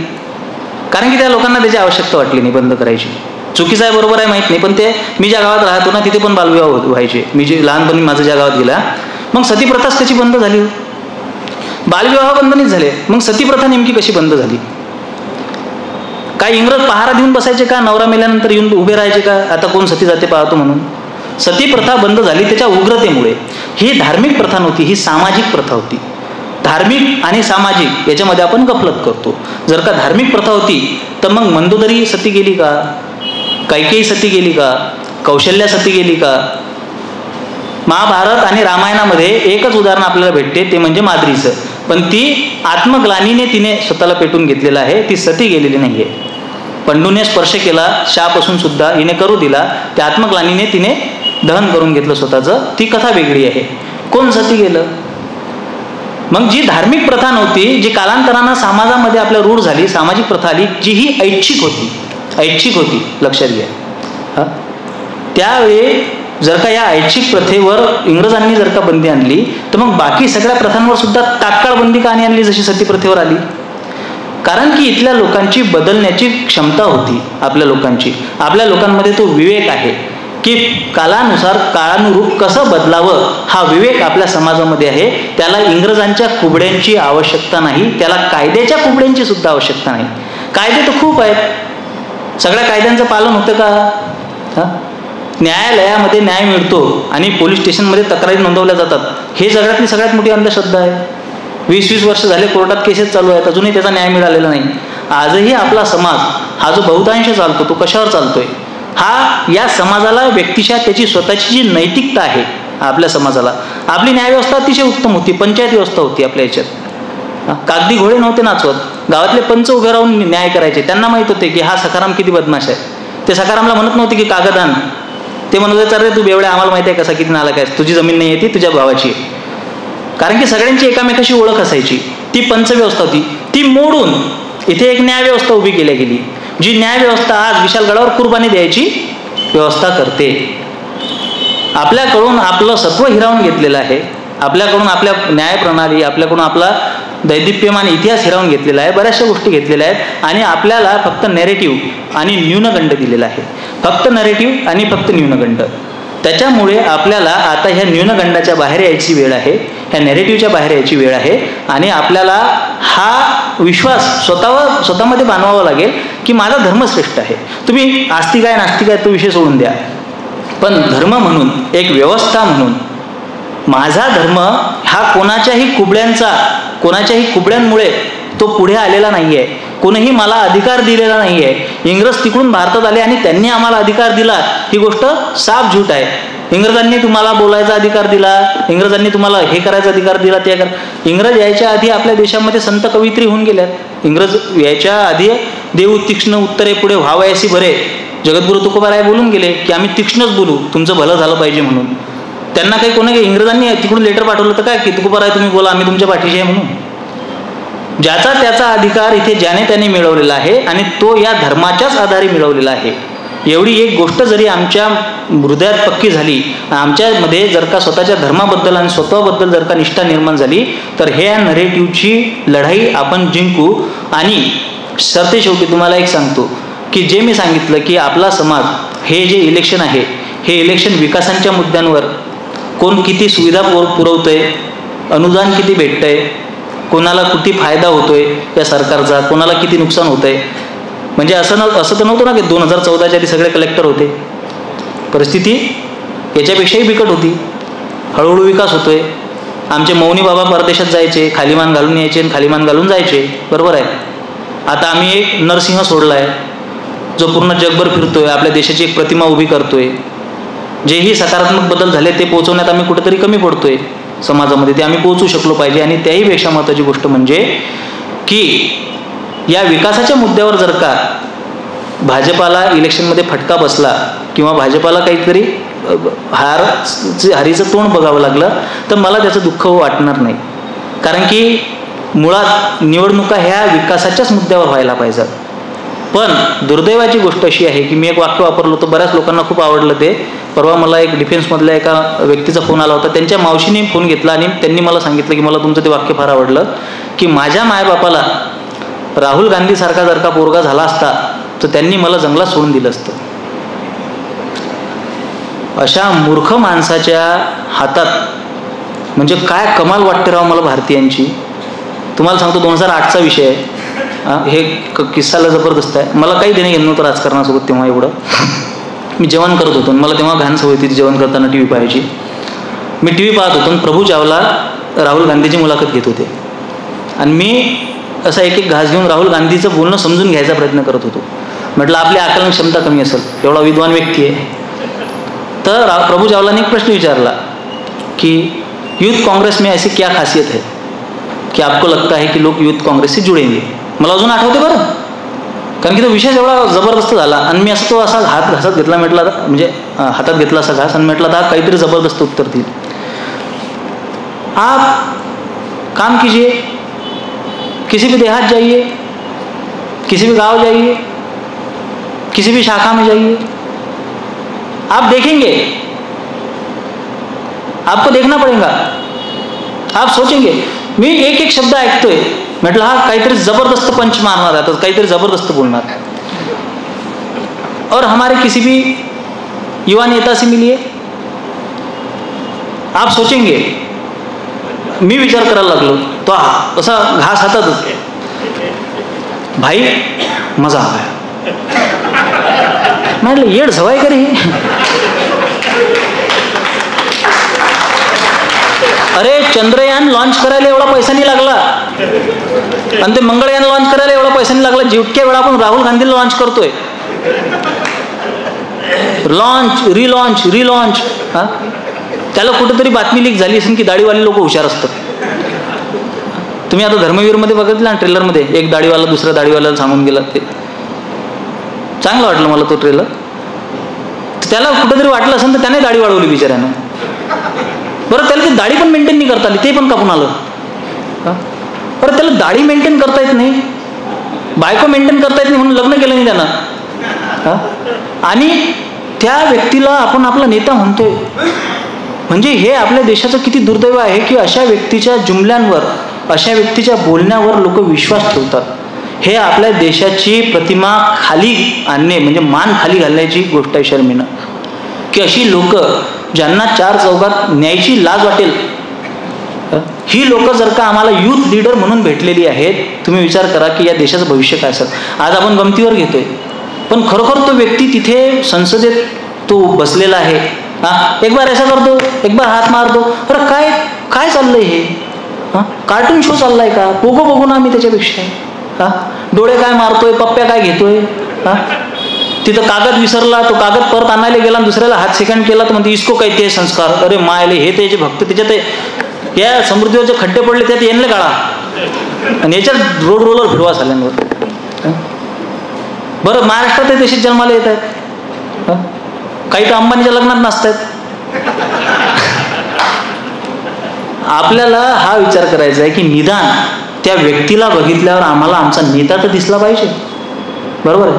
कारण की त्या लोकांना त्याची आवश्यकता वाटली नाही बंद करायची. चुकीचं आहे बरोबर आहे माहीत नाही, पण ते मी ज्या गावात राहतो ना तिथे पण बालविवाह व्हायचे. मी जे लहानपणी माझं ज्या गावात गेला, मग सतीप्रथाच कशी बंद झाली? बालविवाह बंद नाही झाले, मग सतीप्रथा नेमकी कशी बंद झाली? काय इंग्रज पहारा देऊन बसायचे का? नवरा मेल्यानंतर येऊन उभे राहायचे का आता कोण सती जाते पाहतो म्हणून? सतीप्रथा बंद झाली त्याच्या उग्रतेमुळे. ही धार्मिक प्रथा नव्हती, ही सामाजिक प्रथा होती. धार्मिक आणि सामाजिक याच्यामध्ये आपण गफलत करतो. जर का धार्मिक प्रथा होती तर मग मंदोदरी सती गेली का? कैकेयी सती गेली का? कौशल्या सती गेली का? महाभारत आणि रामायणामध्ये एकच उदाहरण आपल्याला भेटते, ते म्हणजे माद्रीचं. पण ती आत्मग्लानीने तिने स्वतःला पेटून घेतलेलं आहे, ती सती गेलेली नाहीये. पंडूने स्पर्श केला, शाप असून सुद्धा हिने करू दिला, त्या आत्मग्लानीने तिने दहन करून घेतलं स्वतःचं. ती कथा वेगळी आहे. कोण सती गेलं? मग जी धार्मिक प्रथा नव्हती, जी कालांतरानं समाजामध्ये आपल्या रूढ झाली, सामाजिक प्रथा आली, जी ही ऐच्छिक होती, ऐच्छिक होती, लक्षात घ्या. त्यावेळी जर का या ऐच्छिक प्रथेवर इंग्रजांनी जर का बंदी आणली तर मग बाकी सगळ्या प्रथांवर सुद्धा तात्काळ बंदी का नाही आणली जशी सती प्रथेवर आली? कारण की इथल्या लोकांची बदलण्याची क्षमता होती. आपल्या लोकांची, आपल्या लोकांमध्ये तो विवेक आहे की कालानुसार काळानुरूप कसं बदलावं, हा विवेक आपल्या समाजामध्ये आहे. त्याला इंग्रजांच्या कुबड्यांची आवश्यकता नाही, त्याला कायद्याच्या कुबड्यांची सुद्धा आवश्यकता नाही. कायदे तर खूप आहेत, सगळ्या कायद्यांचं पालन होतं का? न्यायालयामध्ये न्याय मिळतो आणि पोलीस स्टेशनमध्ये तक्रारी नोंदवल्या जातात, हे जगातली सगळ्यात मोठी अंधश्रद्धा आहे. 20-20 वर्ष झाले कोर्टात केसेस चालू आहेत, अजूनही त्याचा न्याय मिळालेला नाही. आजही आपला समाज हा जो बहुतांश चालतो तो कशावर चालतोय? हा या समाजाला व्यक्तिशः त्याची स्वतःची जी नैतिकता आहे आपल्या समाजाला. आपली न्यायव्यवस्था अतिशय उत्तम होती, पंचायत व्यवस्था होती आपल्या याच्यात. कागदी घोडे नव्हते नाचवत, गावातले पंच उभे राहून न्याय करायचे. त्यांना माहित होते की हा सखाराम किती बदमाश आहे. ते सखारामला म्हणत नव्हते की कागद आण, ते म्हणत होते अरे तू बेवड्या, आम्हाला माहिती आहे कसा किती नालायक आहेस, तुझी जमीन नाही आहे ती तुझ्या भावाची आहे. कारण की सगळ्यांची एकामेकाशी ओळख असायची. ती पंचव्यवस्था होती, ती मोडून इथे एक न्यायव्यवस्था उभी केली गेली, जी न्यायव्यवस्था आज विशालगडावर कुर्बानी द्यायची व्यवस्था करते. आपल्याकडून आपलं सत्व हिरावून घेतलेलं आहे, आपल्याकडून आपल्या न्यायप्रणाली, आपल्याकडून आपला दैदिप्यमान इतिहास हिरावून घेतलेला आहे, बऱ्याचशा गोष्टी घेतलेल्या आहेत. आणि आपल्याला फक्त नॅरेटिव्ह आणि न्यूनगंड दिलेला आहे, फक्त नॅरेटिव्ह आणि फक्त न्यूनगंड. त्याच्यामुळे आपल्याला आता ह्या न्यूनगंडाच्या बाहेर यायची वेळ आहे. ह्या नॅरेटिव्हच्या बाहेर यायची वेळ आहे आणि आपल्याला हा विश्वास स्वतःमध्ये बांधवावा लागेल की माझा धर्म श्रेष्ठ आहे. तुम्ही आस्तिक आहे नास्तिक आहे तो विषय सोडून द्या, पण धर्म म्हणून, एक व्यवस्था म्हणून माझा धर्म हा कोणाच्याही कुबड्यांमुळे तो पुढे आलेला नाही आहे. कोणीही मला अधिकार दिलेला नाही आहे. इंग्रज तिकडून भारतात आले आणि त्यांनी आम्हाला अधिकार दिला, ही गोष्ट साफ झूट आहे. इंग्रजांनी तुम्हाला बोलायचा अधिकार दिला, इंग्रजांनी तुम्हाला हे करायचा अधिकार दिला, ते इंग्रज यायच्या आधी आपल्या देशामध्ये संत कवयित्री होऊन गेल्यात. इंग्रज यायच्या आधी देऊ तीक्ष्ण उत्तरे पुढे व्हावयासी बरे, जगद्गुरु तुकोबाराय बोलून गेले की आम्ही तीक्ष्णच बोलू, तुमचं भलं झालं पाहिजे म्हणून. त्यांना काही इंग्रजांनी तिकडून लेटर पाठवलं तर काय की तुकोबाराय तुम्ही बोला, आम्ही तुमच्या पाठीशी आहे म्हणून. ज्याचा त्याचा अधिकार इथे ज्याने त्याने मिळवलेला आहे आणि तो या धर्माच्याच आधारे मिळवलेला आहे. एवढी एक गोष्ट जरी आमच्या हृदयात पक्की झाली, आमच्यामध्ये जर का स्वतःच्या धर्माबद्दल आणि स्वतःबद्दल जर का निष्ठा निर्माण झाली, तर हे नरेटिव्हची लढाई आपण जिंकू. आणि सरते शेवटी तुम्हाला एक सांगतो की जे मी सांगितलं की आपला समाज हे जे इलेक्शन आहे, हे इलेक्शन विकासांच्या मुद्द्यांवर, कोण किती सुविधा पुरवतोय, अनुदान किती भेटतंय, कोणाला किती फायदा होतोय या सरकारचा, कोणाला किती नुकसान होतंय. म्हणजे असं तर नव्हतं ना की 2014च्या आधी सगळे कलेक्टर होते. परिस्थिती याच्यापेक्षाही बिकट होती. हळूहळू विकास होतोय. आमचे मौनी बाबा परदेशात जायचे, खालीमान घालून यायचे आणि खालीमान घालून जायचे, बरोबर आहे. आता आम्ही एक नरसिंह सोडला आहे जो पूर्ण जगभर फिरतोय, आपल्या देशाची एक प्रतिमा उभी करतोय. जेही सकारात्मक बदल झाले ते पोहोचवण्यात आम्ही कुठेतरी कमी पडतोय समाजामध्ये, ते आम्ही पोहोचू शकलो पाहिजे. आणि त्याही पेक्षा महत्त्वाची गोष्ट म्हणजे की या विकासाच्या मुद्द्यावर जर का भाजपाला इलेक्शनमध्ये फटका बसला किंवा भाजपाला काहीतरी हारीचं तोंड बघावं लागलं, तर मला त्याचं दुःख वाटणार नाही. कारण की मुळात निवडणुका ह्या विकासाच्याच मुद्द्यावर व्हायला पाहिजेत. पण दुर्दैवाची गोष्ट अशी आहे की मी एक वाक्य वापरलं होतं, बऱ्याच लोकांना खूप आवडलं ते. परवा मला एक डिफेन्समधल्या एका व्यक्तीचा फोन आला होता. त्यांच्या मावशीने फोन घेतला आणि त्यांनी मला सांगितलं की मला तुमचं ते वाक्य फार आवडलं की माझ्या मायबापाला राहुल गांधीसारखा जर का पोरगा झाला असता तर त्यांनी मला जंगलात सोडून दिलं असतं. अशा मूर्ख माणसाच्या हातात म्हणजे काय कमाल वाटते राव मला भारतीयांची. तुम्हाला सांगतो 2008चा विषय आहे. हे किस्साला जबरदस्त आहे. मला काही देणे घेणं नव्हतं राजकारणासोबत तेव्हा एवढं. मी जेवण करत होतो, मला तेव्हा घाण सवय होती जेवण करताना टी व्ही पाहायची. मी टी व्ही पाहत होतो, प्रभू चावला राहुल गांधीची मुलाखत घेत होते आणि मी असा एक घास घेऊन राहुल गांधीचं बोलणं समजून घ्यायचा प्रयत्न करत होतो. म्हटलं आपली आकलन क्षमता कमी असेल, एवढा विद्वान व्यक्ती आहे. तर प्रभू चावलाने एक प्रश्न विचारला की यूथ काँग्रेस में ऐसी क्या खासियत है कि आपको लगता है कि लोग यूथ काँग्रेस से जुड़ेंगे. मला अजून आठवते बरं, कारण की तो विषय एवढा जबरदस्त झाला आणि मी असं तो असा हात घासत घेतला, म्हटला म्हणजे हातात घेतला असा घास आणि म्हटलं हा काहीतरी जबरदस्त उत्तर देईल. आप काम कीजिए, किसी भी देहात जाइए, किसी भी गांव जाइए, किसी भी शाखा में जाइए, आप देखेंगे, आपको देखना पड़ेगा, आप सोचेंगे. मी एक एक शब्द ऐकतोय, म्हटलं हा काहीतरी जबरदस्त पंच मारणार आहे, काहीतरी जबरदस्त बोलणार. और हमारे किसी भी युवा नेता से मिलिए, आप सोचेंगे. मी विचार करायला लागलो, तो असा घास हातातच, भाई मजा आ गया. म्हटलं येड सवाय करे. अरे चंद्रयान लॉन्च करायला एवढा पैसा नाही लागला आणि ते मंगळयान लॉन्च करायला एवढा पैसा नाही लागला जितक्या वेळा आपण राहुल गांधीला लॉन्च करतोय. Launch relaunch. त्याला कुठेतरी बातमी लीक झाली असेल की दाढीवाले लोक हुशार असतात. तुम्ही आता धर्मवीरमध्ये बघितलं ना, ट्रेलरमध्ये एक दाढीवाला दुसऱ्या दाढीवाल्याला सांगून गेला, ते चांगलं वाटलं मला तो ट्रेलर. त्याला कुठेतरी वाटलं असेल तर त्याने दाढी वाढवली बिचाऱ्यानं. बरं त्याला ती दाढी पण मेंटेन नाही करता आली, ते पण कापून आलं. बरं त्याला दाढी मेंटेन करता येत नाही, बायको मेंटेन करता येत नाही म्हणून लग्न केलं नाही त्यानं. आणि त्या व्यक्तीला आपण आपला नेता म्हणतोय. म्हणजे हे आपल्या देशाचं किती दुर्दैव आहे की अशा व्यक्तीच्या जुमल्यांवर, अशा व्यक्तीच्या बोलण्यावर लोक विश्वास ठेवतात. हे आपल्या देशाची प्रतिमा खाली आणणे म्हणजे मान खाली घालण्याची गोष्ट आहे शर्मीनं. की अशी लोक ज्यांना चार चौघात न्यायची लाज वाटेल ही लोक जर का आम्हाला यूथ लीडर म्हणून भेटलेली आहेत, तुम्ही विचार करा की या देशाचं भविष्य काय असेल. आज आपण गमतीवर घेतोय, पण खरोखर तो व्यक्ती तिथे संसदेत तो बसलेला आहे. एक बार ऐसा करतो, एक बार हात मारतो. अरे काय काय चाललंय हे? कार्टून शो चाललाय का? पोगो बघू ना आम्ही त्याच्यापेक्षा. डोळे काय मारतोय, पप्प्या काय घेतोय. तिथं कागद विसरला, तो कागद परत आणायला गेला, दुसऱ्याला हात सेकंड केला तर म्हणते इसको काय ते संस्कार. अरे मायले, हे त्याचे भक्त त्याच्यात या समृद्धीवरचे खड्डे पडले, त्यात येणले काढा आणि याच्यात रोड रोलर फिरवा झाल्यांवर. बरं, महाराष्ट्रात तशीच जन्माला येत आहेत. काही तर अंबानीच्या लग्नात नसतात. आपल्याला हा विचार करायचा आहे की निदान त्या व्यक्तीला बघितल्यावर आम्हाला आमचा नेता तर दिसला पाहिजे. बरोबर आहे.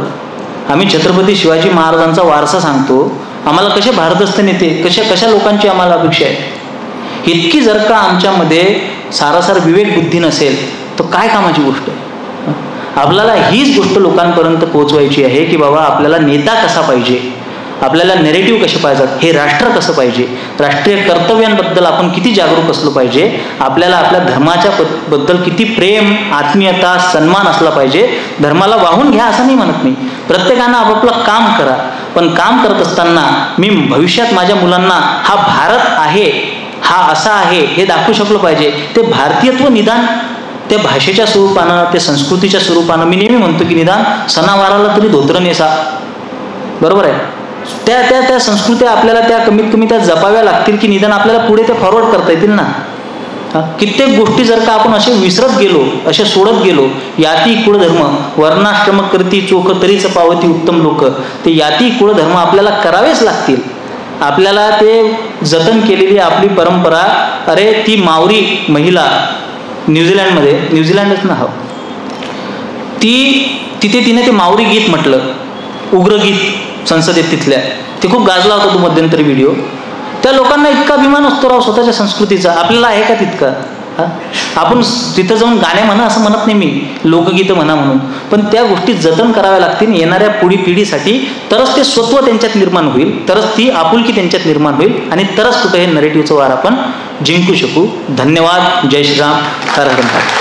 आम्ही छत्रपती शिवाजी महाराजांचा वारसा सांगतो, आम्हाला कसे भारतस्थ नेते, कशा लोकांची आम्हाला अपेक्षा आहे. इतकी जर का आमच्यामध्ये सारासार विवेक बुद्धी नसेल तर काय कामाची गोष्ट आहे. आपल्याला हीच गोष्ट लोकांपर्यंत पोहोचवायची आहे की बाबा आपल्याला नेता कसा पाहिजे, आपल्याला नेरेटिव्ह कसे पाहिजेत, हे राष्ट्र कसं पाहिजे, राष्ट्रीय कर्तव्यांबद्दल आपण किती जागरूक असलो पाहिजे, आपल्याला आपल्या धर्माच्या बद्दल किती प्रेम, आत्मीयता, सन्मान असला पाहिजे. धर्माला वाहून घ्या असं नाही म्हणत मी, प्रत्येकानं आपापलं काम करा. पण काम करत असताना मी भविष्यात माझ्या मुलांना हा भारत आहे, हा असा आहे हे दाखवू शकलो पाहिजे. ते भारतीयत्व निदान त्या भाषेच्या स्वरूपानं, त्या संस्कृतीच्या स्वरूपानं, मी नेहमी म्हणतो की निदान सणावाराला तरी धोतर नेसा. बरोबर आहे. त्या संस्कृत्या आपल्याला त्या कमीत कमी त्या जपाव्या लागतील की निदान आपल्याला पुढे ते फॉरवर्ड करता येतील ना. कित्येक गोष्टी जर का आपण असे विसरत गेलो, असे सोडत गेलो, याती कुळधर्म वर्णाश्रम करती चोख तरीच पावती उत्तम लोक, ते याती कुळधर्म आपल्याला करावेच लागतील. आपल्याला ते जतन केलेली आपली परंपरा. अरे ती मावरी महिला न्यूझीलंडमध्ये, न्यूझीलंडच ना, तिथे तिने ते मावरी गीत म्हटलं, उग्रगीत संसदेत तिथल्या, ते खूप गाजला होता तो मध्यंतरी व्हिडिओ. त्या लोकांना इतका अभिमान असतो राव स्वतःच्या संस्कृतीचा, आपल्याला आहे का तितका? आपण तिथं जाऊन गाणे म्हणा असं म्हणत नाही मी, लोकगीतं म्हणा म्हणून, पण त्या गोष्टी जतन कराव्या लागतील येणाऱ्या पिढीसाठी. तरच ते स्वत्व त्यांच्यात निर्माण होईल, तरच ती आपुलकी त्यांच्यात निर्माण होईल आणि तरच कुठे हे नरेटिव्हचं वार आपण जिंकू शकू. धन्यवाद. जय श्रीराम. हर हर महादेव.